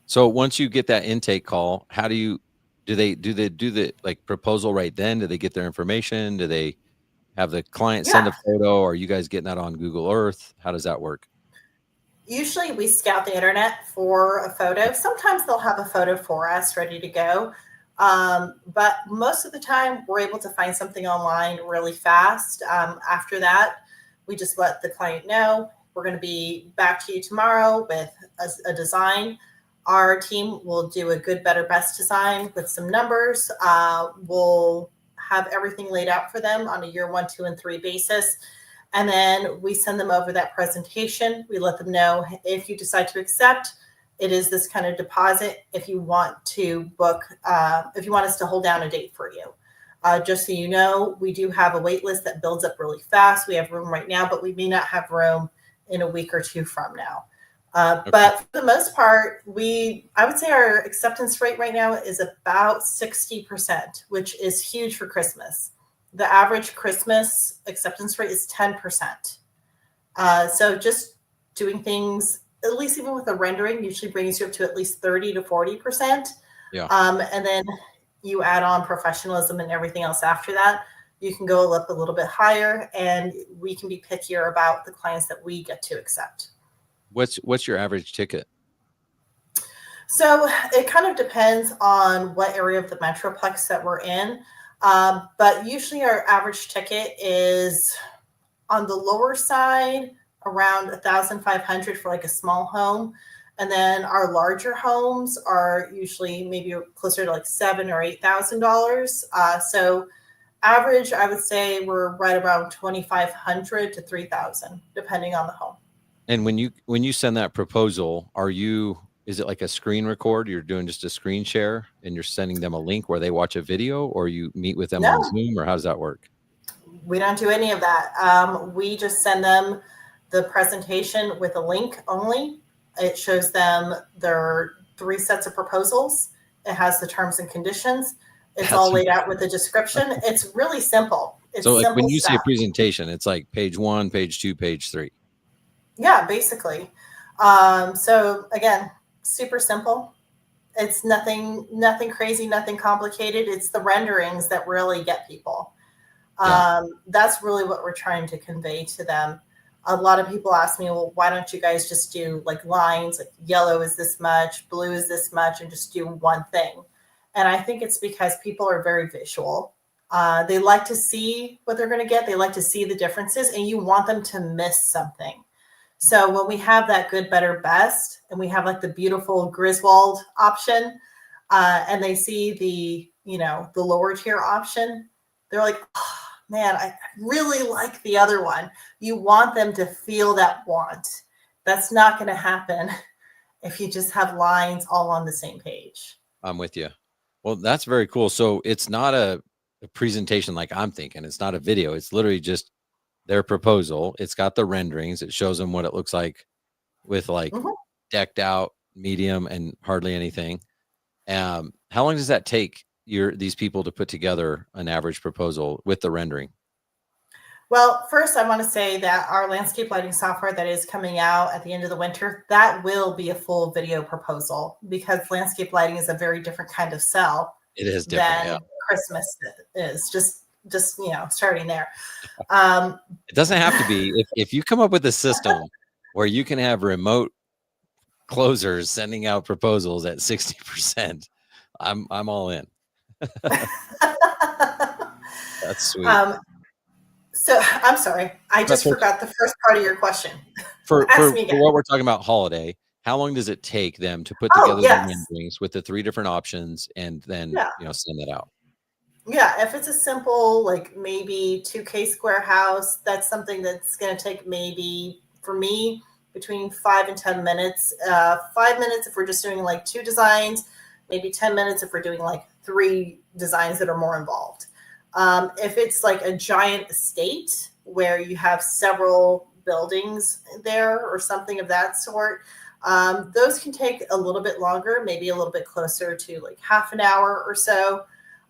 So once you get that intake call, how do they do the like proposal right then? Do they get their information? Do they have the client send a photo, or are you guys getting that on Google Earth? How does that work? Usually we scout the internet for a photo. Sometimes they'll have a photo for us ready to go. But most of the time we're able to find something online really fast. After that, we just let the client know we're going to be back to you tomorrow with a design. Our team will do a good, better, best design with some numbers. We'll have everything laid out for them on a year 1, 2, and 3 basis. And then we send them over that presentation. We let them know, if you decide to accept, it is this kind of deposit. If you want to book, if you want us to hold down a date for you. Just so you know, we do have a wait list that builds up really fast. We have room right now, but we may not have room in a week or 2 from now. Okay. But for the most part, I would say our acceptance rate right now is about 60%, which is huge for Christmas. The average Christmas acceptance rate is 10%. So just doing things, at least even with a rendering, usually brings you up to at least 30 to 40%. Yeah. And then you add on professionalism and everything else after that. You can go up a little bit higher, and we can be pickier about the clients that we get to accept. What's your average ticket? So it kind of depends on what area of the Metroplex that we're in. But usually our average ticket is on the lower side, around $1,500 for like a small home. And then our larger homes are usually maybe closer to like $7,000 or $8,000. So average, I would say we're right around $2,500 to $3,000, depending on the home. And when you send that proposal, are you is it like a screen record? You're doing just a screen share and you're sending them a link where they watch a video, or you meet with them on No, Zoom, or how does that work? we don't do any of that. We just send them the presentation with a link only. It shows them their 3 sets of proposals. It has the terms and conditions. It's all That's laid out with the description. It's really simple. It's so like when simple you say stuff. presentation, it's like page 1, page 2, page 3. Yeah, basically. So again, super simple. It's nothing crazy, nothing complicated. It's the renderings that really get people. Yeah. That's really what we're trying to convey to them. A lot of people ask me, well, why don't you guys just do like lines, like yellow is this much, blue is this much, and just do one thing? And I think it's because people are very visual. They like to see what they're going to get. They like to see the differences, and you want them to miss something. So when we have that good, better, best, and we have like the beautiful Griswold option, and they see the lower tier option, they're like, oh, man, I really like the other one. You want them to feel that want. That's not going to happen if you just have lines all on the same page. I'm with you. Well, that's very cool. So it's not a presentation like I'm thinking. It's not a video. It's literally just their proposal. It's got the renderings. It shows them what it looks like with like Mhm. decked out, medium, and hardly anything. How long does that take these people to put together an average proposal with the rendering? Well, first, I want to say that our landscape lighting software that is coming out at the end of the winter, that will be a full video proposal, because landscape lighting is a very different kind of sell It is different. Yeah. than Christmas is. Just starting there. Um, It doesn't have to be. If you come up with a system where you can have remote closers sending out proposals at 60%, I'm all in. That's sweet. so I'm sorry, I That's just okay. forgot the first part of your question. For Ask me again. what we're talking about holiday, how long does it take them to put Oh, together the yes. renderings with the 3 different options and then, Yeah. send that out? Yeah, if it's a simple, like maybe 2K square house, that's something that's going to take maybe, for me, between 5 and 10 minutes. 5 minutes if we're just doing like 2 designs, maybe 10 minutes if we're doing like 3 designs that are more involved. If it's like a giant estate where you have several buildings there or something of that sort, those can take a little bit longer, maybe a little bit closer to like half an hour or so.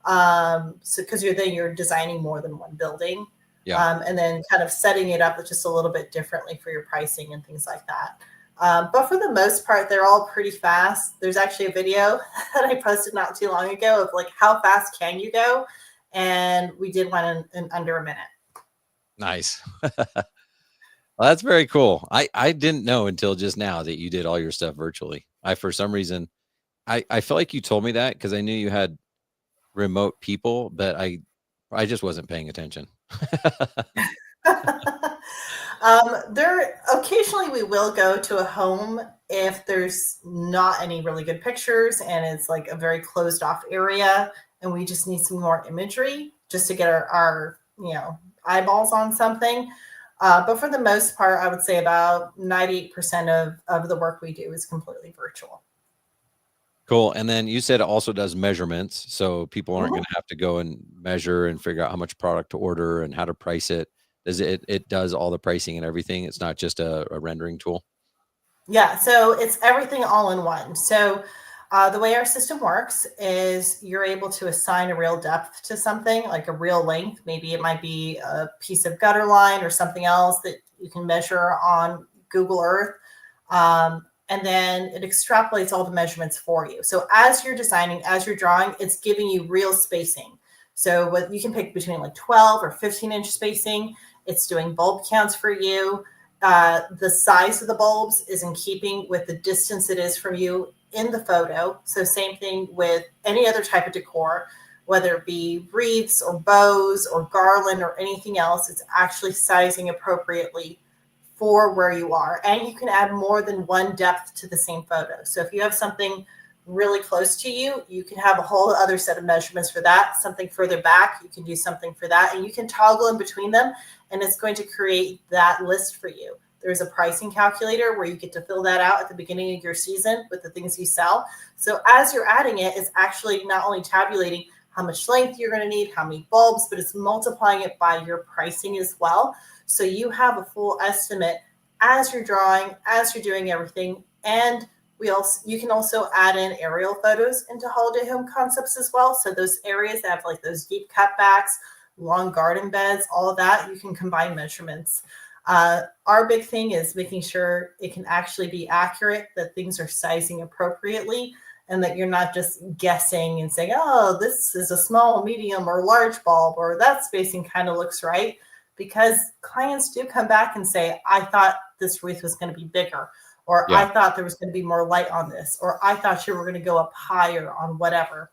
So because you're designing more than one building, Yeah. and then kind of setting it up just a little bit differently for your pricing and things like that. But for the most part, they're all pretty fast. There's actually a video that I posted not too long ago of like how fast can you go, and we did one in under a minute. Nice. Well, that's very cool. I didn't know until just now that you did all your stuff virtually. For some reason, I feel like you told me that because I knew you had remote people, but I just wasn't paying attention. There occasionally we will go to a home if there's not any really good pictures and it's like a very closed off area and we just need some more imagery just to get our eyeballs on something. But for the most part, I would say about 98% of the work we do is completely virtual. Cool. And then you said it also does measurements, so people aren't Mhm. going to have to go and measure and figure out how much product to order and how to price it. Does it does all the pricing and everything? It's not just a rendering tool. Yeah, so it's everything all in one. So the way our system works is you're able to assign a real depth to something, like a real length. Maybe it might be a piece of gutter line or something else that you can measure on Google Earth. And then it extrapolates all the measurements for you. So as you're designing, as you're drawing, it's giving you real spacing. So what you can pick between like 12 or 15-inch spacing. It's doing bulb counts for you. The size of the bulbs is in keeping with the distance it is from you in the photo. So same thing with any other type of decor, whether it be wreaths or bows or garland or anything else, it's actually sizing appropriately for where you are. And you can add more than one depth to the same photo. So if you have something really close to you, you can have a whole other set of measurements for that. Something further back, you can do something for that. And you can toggle in between them, and it's going to create that list for you. There's a pricing calculator where you get to fill that out at the beginning of your season with the things you sell. So as you're adding it, it's actually not only tabulating how much length you're going to need, how many bulbs, but it's multiplying it by your pricing as well. So you have a full estimate as you're drawing, as you're doing everything. And you can also add in aerial photos into holiday home concepts as well. So those areas that have like those deep cutbacks, long garden beds, all of that, you can combine measurements. Our big thing is making sure it can actually be accurate, that things are sizing appropriately, and that you're not just guessing and saying, oh, this is a small, medium, or large bulb, or that spacing kind of looks right. Because clients do come back and say, I thought this wreath was going to be bigger, or I thought there was going to be more light on this, or I thought you were going to go up higher on whatever.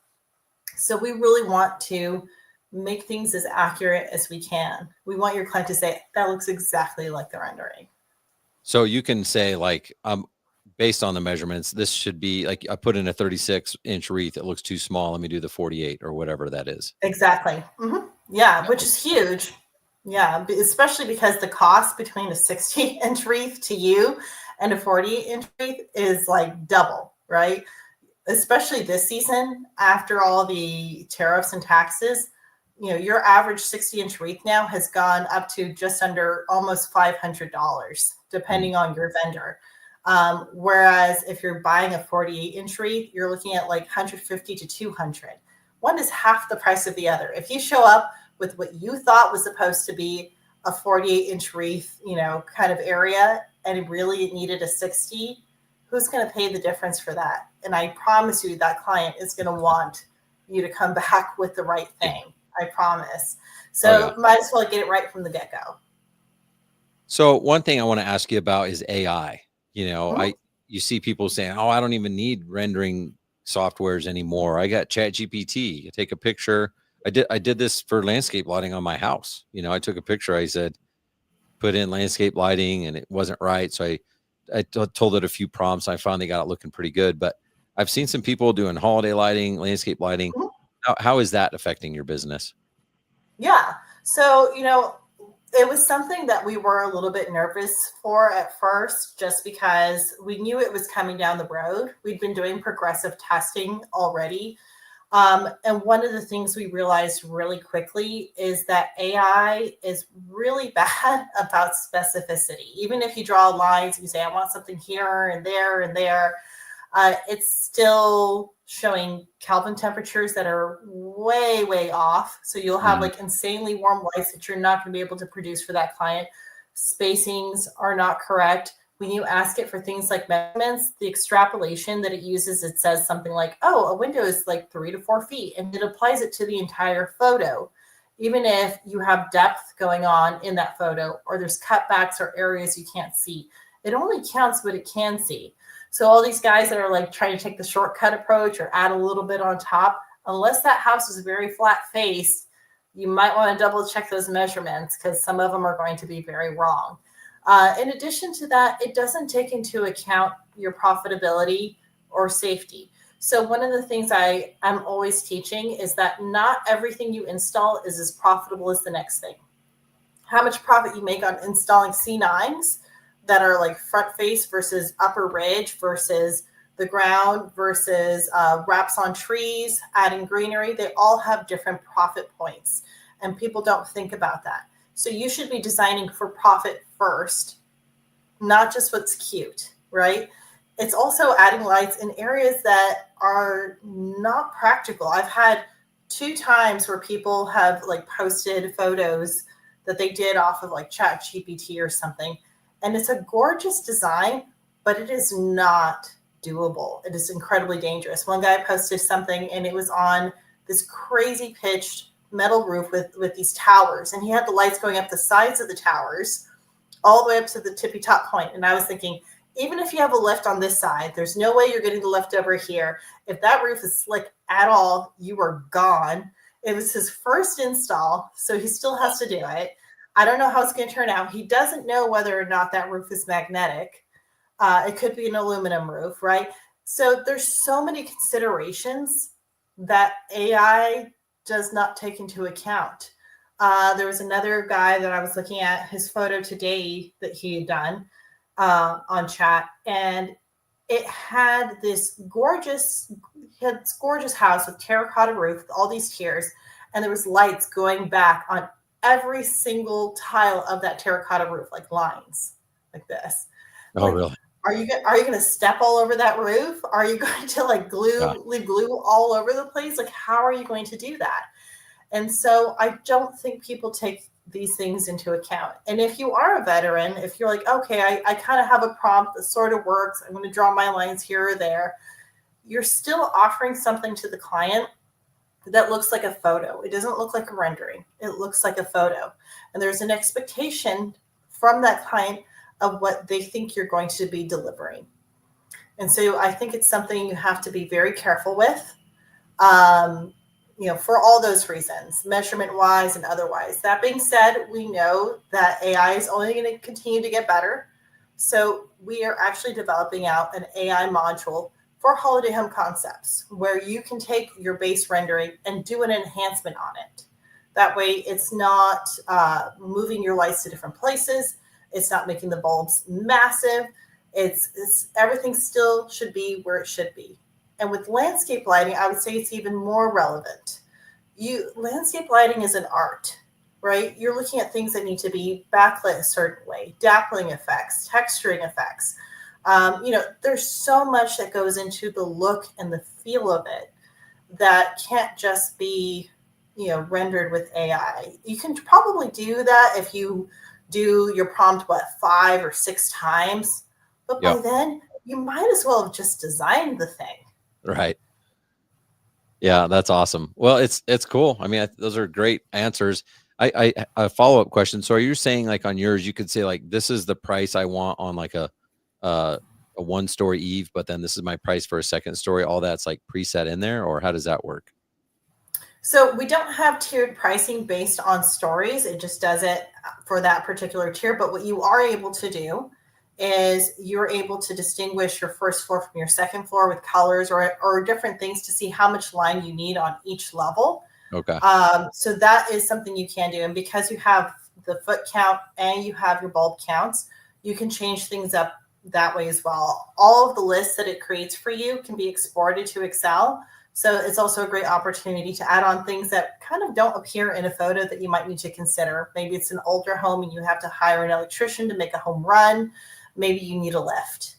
So we really want to make things as accurate as we can. We want your client to say, that looks exactly like the rendering. So you can say, like, based on the measurements, this should be like, I put in a 36-inch wreath. It looks too small. Let me do the 48 or whatever that is. Exactly. Mm-hmm. Yeah, which is huge. Yeah, especially because the cost between a 60-inch wreath to you and a 48-inch wreath is like double, right? Especially this season, after all the tariffs and taxes, your average 60-inch wreath now has gone up to just under almost $500, depending on your vendor. Whereas if you're buying a 48-inch wreath, you're looking at like 150 to 200. One is half the price of the other. If you show up with what you thought was supposed to be a 48-inch wreath, kind of area, and really it needed a 60, who's going to pay the difference for that? And I promise you that client is going to want you to come back with the right thing. I promise. So might as well get it right from the get-go. So one thing I want to ask you about is AI. You see people saying, oh, I don't even need rendering softwares anymore. I got ChatGPT. You take a picture. I did this for landscape lighting on my house. I took a picture. I said, put in landscape lighting, and it wasn't right. So I told it a few prompts. I finally got it looking pretty good. But I've seen some people doing holiday lighting, landscape lighting. How is that affecting your business? Yeah. So, it was something that we were a little bit nervous for at first, just because we knew it was coming down the road. We'd been doing progressive testing already. And one of the things we realized really quickly is that AI is really bad about specificity. Even if you draw lines and you say, I want something here and there and there, it's still showing Kelvin temperatures that are way, way off. So you'll have like insanely warm lights that you're not going to be able to produce for that client. Spacings are not correct. When you ask it for things like measurements, the extrapolation that it uses, it says something like, oh, a window is like 3 to 4 feet, and it applies it to the entire photo. Even if you have depth going on in that photo, or there's cutbacks or areas you can't see, it only counts what it can see. So all these guys that are like trying to take the shortcut approach or add a little bit on top, unless that house is very flat faced, you might want to double check those measurements, because some of them are going to be very wrong. In addition to that, it doesn't take into account your profitability or safety. So one of the things I'm always teaching is that not everything you install is as profitable as the next thing. How much profit you make on installing C9s that are like front face versus upper ridge versus the ground versus wraps on trees, adding greenery, they all have different profit points, and people don't think about that. So you should be designing for profit first, not just what's cute, right? It's also adding lights in areas that are not practical. I've had 2 times where people have like posted photos that they did off of like ChatGPT or something, and it's a gorgeous design, but it is not doable. It is incredibly dangerous. One guy posted something, and it was on this crazy pitched metal roof with these towers, and he had the lights going up the sides of the towers all the way up to the tippy top point. And I was thinking, even if you have a lift on this side, there's no way you're getting the lift over here. If that roof is slick at all, you are gone. It was his first install, so he still has to do it. I don't know how it's going to turn out. He doesn't know whether or not that roof is magnetic. It could be an aluminum roof, right? So there's so many considerations that AI does not take into account. There was another guy that I was looking at his photo today that he had done. on chat, and it had this gorgeous house with terracotta roof with all these tiers, and there was lights going back on every single tile of that terracotta roof, like lines like this. Oh, Like, really? are you going to step all over that roof? Are you going to like leave glue all over the place? Like, how are you going to do that? And so I don't think people take these things into account. And if you are a veteran, if you're like, okay, I kind of have a prompt that sort of works, I'm going to draw my lines here or there, you're still offering something to the client that looks like a photo. It doesn't look like a rendering. It looks like a photo. And there's an expectation from that client of what they think you're going to be delivering. And so I think it's something you have to be very careful with, for all those reasons, measurement wise and otherwise. That being said, we know that AI is only going to continue to get better. So we are actually developing out an AI module for holiday home concepts where you can take your base rendering and do an enhancement on it. That way it's not moving your lights to different places. It's not making the bulbs massive. It's everything still should be where it should be. And with landscape lighting, I would say it's even more relevant. Landscape lighting is an art, right? You're looking at things that need to be backlit a certain way, dappling effects, texturing effects. There's so much that goes into the look and the feel of it that can't just be, rendered with AI. You can probably do that if you do your prompt, 5 or 6 times, but by then you might as well have just designed the thing. Right. Yeah, that's awesome. Well, it's cool. I mean, those are great answers. I a follow-up question. So are you saying like on yours, you could say like, this is the price I want on like a 1-story eave, but then this is my price for a 2nd story. All that's like preset in there, or how does that work? So we don't have tiered pricing based on stories. It just does it for that particular tier. But what you are able to do is you're able to distinguish your 1st floor from your 2nd floor with colors or different things to see how much line you need on each level. Okay. So that is something you can do. And because you have the foot count and you have your bulb counts, you can change things up that way as well. All of the lists that it creates for you can be exported to Excel. So it's also a great opportunity to add on things that kind of don't appear in a photo that you might need to consider. Maybe it's an older home and you have to hire an electrician to make a home run. Maybe you need a lift,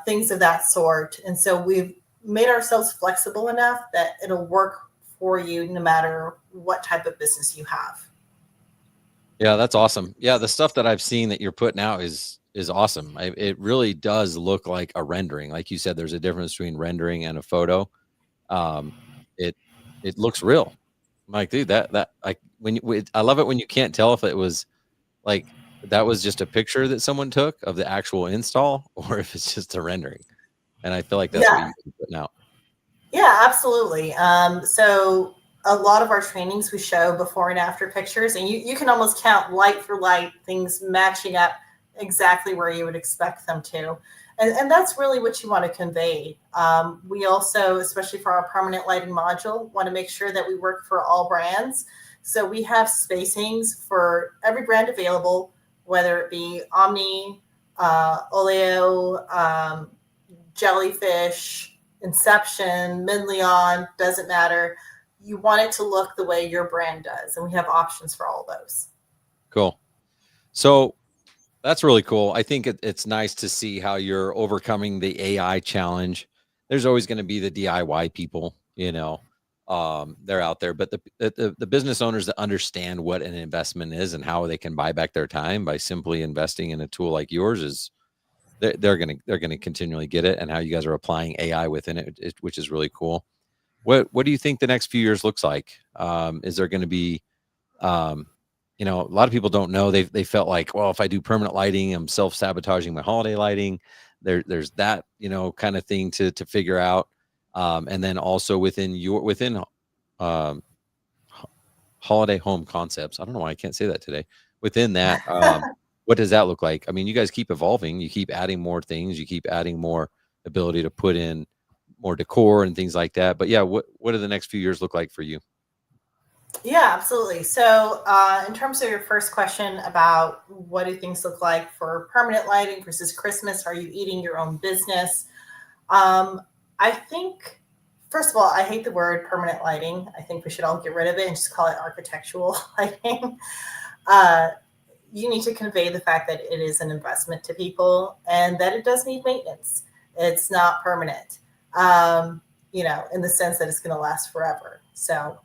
things of that sort. And so we've made ourselves flexible enough that it'll work for you no matter what type of business you have. Yeah, that's awesome. Yeah, the stuff that I've seen that you're putting out is awesome. It really does look like a rendering. Like you said, there's a difference between rendering and a photo. It looks real. I'm like, dude, I love it when you can't tell if it was like that was just a picture that someone took of the actual install or if it's just a rendering. And I feel like that's what you're putting out. Yeah, absolutely. So a lot of our trainings, we show before and after pictures, and you can almost count light for light, things matching up exactly where you would expect them to. And that's really what you want to convey. We also, especially for our permanent lighting module, want to make sure that we work for all brands. So we have spacings for every brand available, whether it be Omni, Oleo, Jellyfish, Inception, Midleon, doesn't matter. You want it to look the way your brand does. And we have options for all those. Cool. So that's really cool. I think it's nice to see how you're overcoming the AI challenge. There's always going to be the DIY people, they're out there, but the business owners that understand what an investment is and how they can buy back their time by simply investing in a tool like yours is they're going to continually get it, and how you guys are applying AI within it, which is really cool. What do you think the next few years looks like? Is there going to be, a lot of people don't know. They felt like, well, if I do permanent lighting, I'm self-sabotaging my holiday lighting. There's that, kind of thing to figure out. And then also within holiday home concepts. I don't know why I can't say that today. Within that, what does that look like? I mean, you guys keep evolving. You keep adding more things. You keep adding more ability to put in more decor and things like that. But yeah, what do the next few years look like for you? Yeah, absolutely. So, in terms of your first question about what do things look like for permanent lighting versus Christmas, are you eating your own business? Um, I think, first of all, I hate the word permanent lighting. I think we should all get rid of it and just call it architectural lighting. Uh, you need to convey the fact that it is an investment to people and that it does need maintenance. It's not permanent, in the sense that it's going to last forever. So,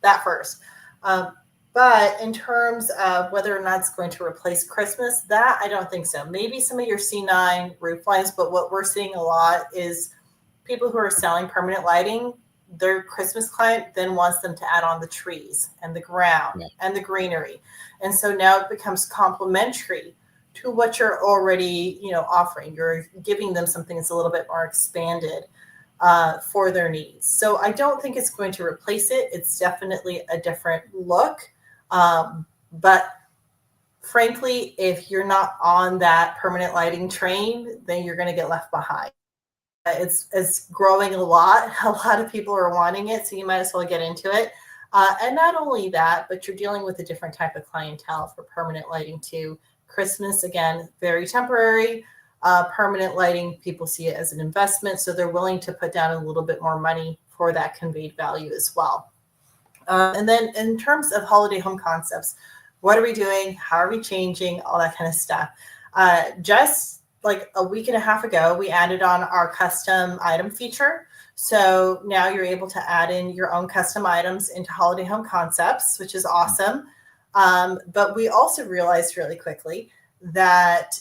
that first. Um, but in terms of whether or not it's going to replace Christmas, that I don't think so. Maybe some of your C9 roof lines, but what we're seeing a lot is people who are selling permanent lighting, their Christmas client then wants them to add on the trees and the ground Yeah. and the greenery. And so now it becomes complementary to what you're already, offering. You're giving them something that's a little bit more expanded for their needs. So I don't think it's going to replace it. It's definitely a different look. But frankly, if you're not on that permanent lighting train, then you're going to get left behind. It's growing a lot. A lot of people are wanting it, so you might as well get into it. And not only that, but you're dealing with a different type of clientele for permanent lighting too. Christmas, again, very temporary. Permanent lighting, people see it as an investment, so they're willing to put down a little bit more money for that conveyed value as well. And then in terms of holiday home concepts, what are we doing? How are we changing? All that kind of stuff. Just like a week and a half ago, we added on our custom item feature. So now you're able to add in your own custom items into holiday home concepts, which is awesome. But we also realized really quickly that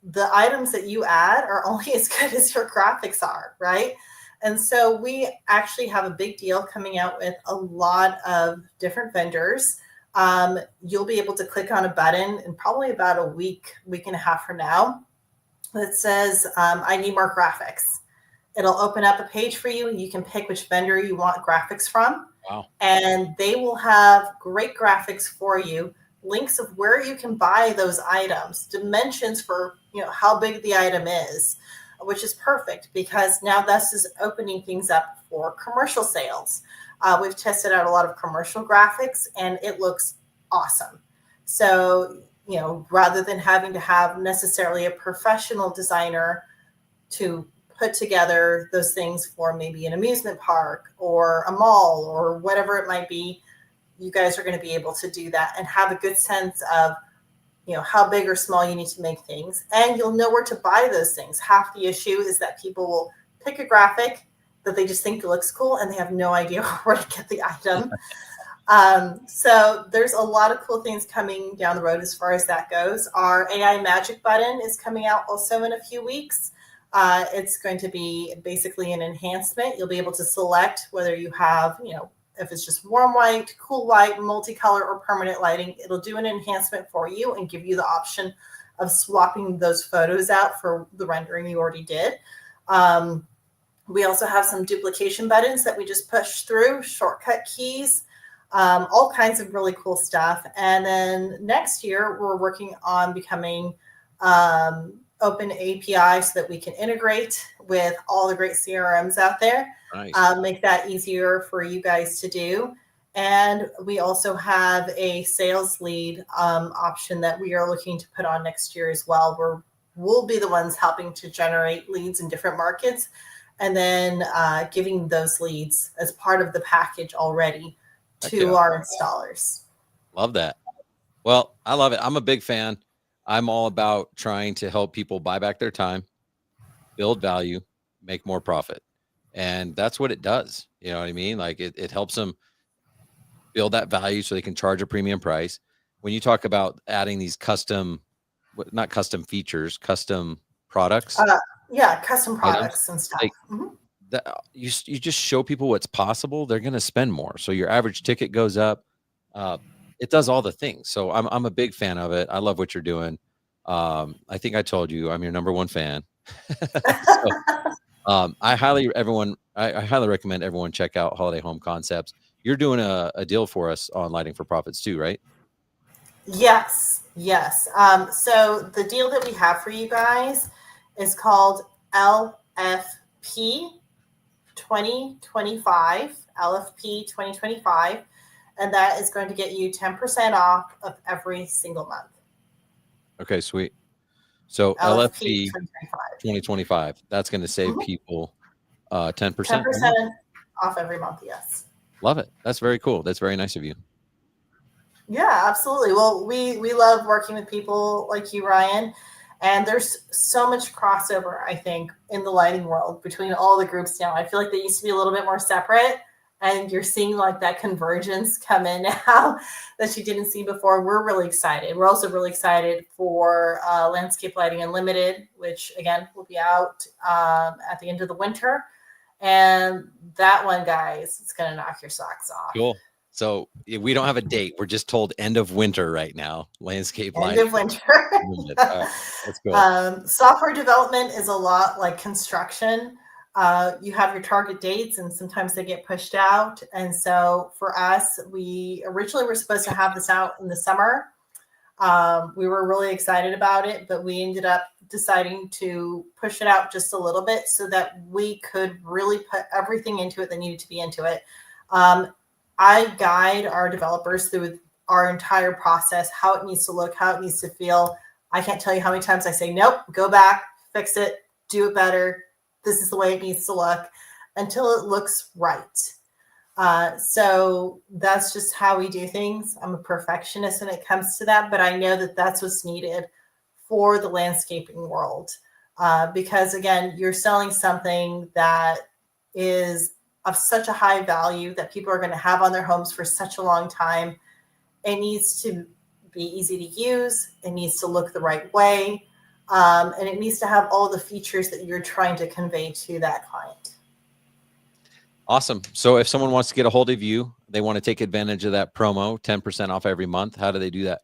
the items that you add are only as good as your graphics are, right? And so we actually have a big deal coming out with a lot of different vendors. You'll be able to click on a button in probably about a week and a half from now that says, I need more graphics. It'll open up a page for you and you can pick which vendor you want graphics from. Wow. And they will have great graphics for you, links of where you can buy those items, dimensions for how big the item is, which is perfect because now this is opening things up for commercial sales. We've tested out a lot of commercial graphics and it looks awesome. So, rather than having to have necessarily a professional designer to put together those things for maybe an amusement park or a mall or whatever it might be, you guys are going to be able to do that and have a good sense of how big or small you need to make things, and you'll know where to buy those things. Half the issue is that people will pick a graphic that they just think looks cool and they have no idea where to get the item. So there's a lot of cool things coming down the road as far as that goes. Our AI magic button is coming out also in a few weeks. It's going to be basically an enhancement. You'll be able to select whether you have, if it's just warm white, cool white, multicolor, or permanent lighting. It'll do an enhancement for you and give you the option of swapping those photos out for the rendering you already did. We also have some duplication buttons that we just push through, shortcut keys, all kinds of really cool stuff. And then next year, we're working on becoming open API so that we can integrate with all the great CRMs out there. Nice. Make that easier for you guys to do. And we also have a sales lead option that we are looking to put on next year as well, where we'll be the ones helping to generate leads in different markets and then giving those leads as part of the package already to our installers. Love that. Well, I love it. I'm a big fan. I'm all about trying to help people buy back their time, build value, make more profit. And that's what it does. You know what I mean? Like it helps them build that value so they can charge a premium price. When you talk about adding these not custom features, custom products. Custom products and stuff. Like, that you just show people what's possible, they're going to spend more. So your average ticket goes up. It does all the things. So I'm a big fan of it. I love what you're doing. I think I told you I'm your number one fan. So, I highly recommend everyone check out Holiday Home Concepts. You're doing a deal for us on Lighting for Profits too, right? Yes. So the deal that we have for you guys is called LFP 2025. LFP 2025. and that is going to get you 10% off of every single month. Okay, sweet. So LFP LFP 2025, that's going to save people 10%. 10% off every month, yes. Love it. That's very cool. That's very nice of you. Yeah, absolutely. Well, we love working with people like you, Ryan. And there's so much crossover, I think, in the lighting world between all the groups now. I feel like they used to be a little bit more separate, and you're seeing like that convergence come in now that you didn't see before. We're really excited. We're also really excited for Landscape Lighting Unlimited, which again will be out at the end of the winter. And that one, guys, it's going to knock your socks off. Cool. So we don't have a date. We're just told end of winter right now. Landscape End lighting. of winter. All right, let's go. Software development is a lot like construction. You have your target dates, and sometimes they get pushed out. And so for us, we originally were supposed to have this out in the summer. We were really excited about it, but we ended up deciding to push it out just a little bit so that we could really put everything into it that needed to be into it. I guide our developers through our entire process, how it needs to look, how it needs to feel. I can't tell you how many times I say, nope, go back, fix it, do it better. This is the way it needs to look until it looks right. So that's just how we do things. I'm a perfectionist when it comes to that, but I know that that's what's needed for the landscaping world. Because again, you're selling something that is of such a high value that people are going to have on their homes for such a long time. It needs to be easy to use. It needs to look the right way. And it needs to have all the features that you're trying to convey to that client. Awesome. So if someone wants to get a hold of you, they want to take advantage of that promo, 10% off every month. How do they do that?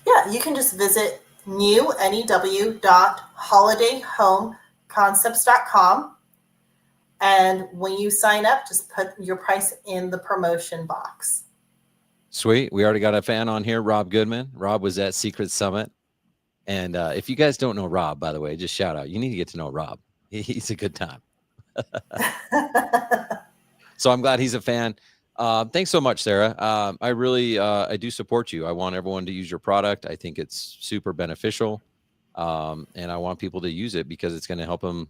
Yeah, you can just visit new.holidayhomeconcepts.com. And when you sign up, just put your price in the promotion box. Sweet. We already got a fan on here, Rob Goodman. Rob was at Secret Summit. And if you guys don't know Rob, by the way, just shout out. You need to get to know Rob. He's a good time. So I'm glad he's a fan. Thanks so much, Sarah. I really, I do support you. I want everyone to use your product. I think it's super beneficial. And I want people to use it because it's going to help them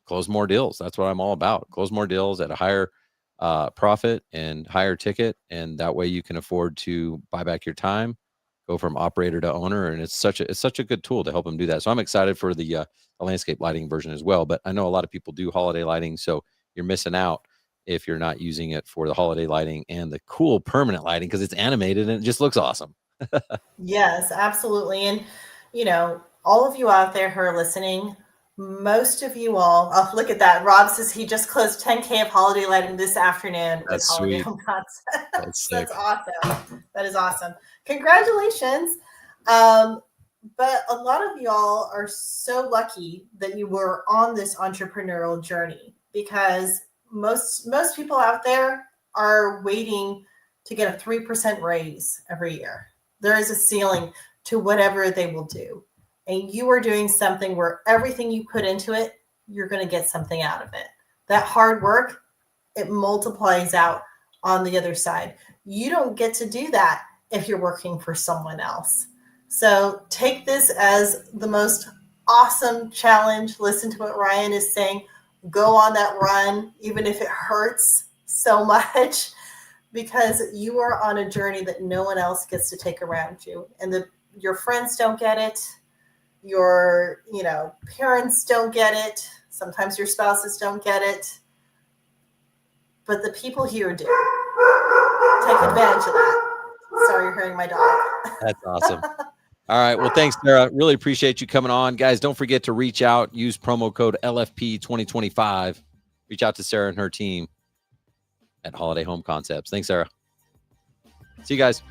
close more deals. That's what I'm all about. Close more deals at a higher profit and higher ticket. And that way you can afford to buy back your time, go from operator to owner. And it's such a good tool to help them do that. So I'm excited for the landscape lighting version as well. But I know a lot of people do holiday lighting. So you're missing out if you're not using it for the holiday lighting and the cool permanent lighting, because it's animated and it just looks awesome. Yes, absolutely. And, you know, all of you out there who are listening, most of you all, oh, look at that. Rob says he just closed 10K of holiday lighting this afternoon with Holiday Home Concepts. That's awesome. That is awesome. Congratulations. But a lot of y'all are so lucky that you were on this entrepreneurial journey, because most people out there are waiting to get a 3% raise every year. There is a ceiling to whatever they will do. And you are doing something where everything you put into it, you're going to get something out of it. That hard work, it multiplies out on the other side. You don't get to do that if you're working for someone else. So take this as the most awesome challenge. Listen to what Ryan is saying. Go on that run, even if it hurts so much, because you are on a journey that no one else gets to take around you. And your friends don't get it. Your, parents don't get it. Sometimes your spouses don't get it. But the people here do. Take advantage of that. Sorry, you're hearing my dog. That's awesome. All right. Well, thanks, Sarah. Really appreciate you coming on. Guys, don't forget to reach out. Use promo code LFP2025. Reach out to Sarah and her team at Holiday Home Concepts. Thanks, Sarah. See you guys.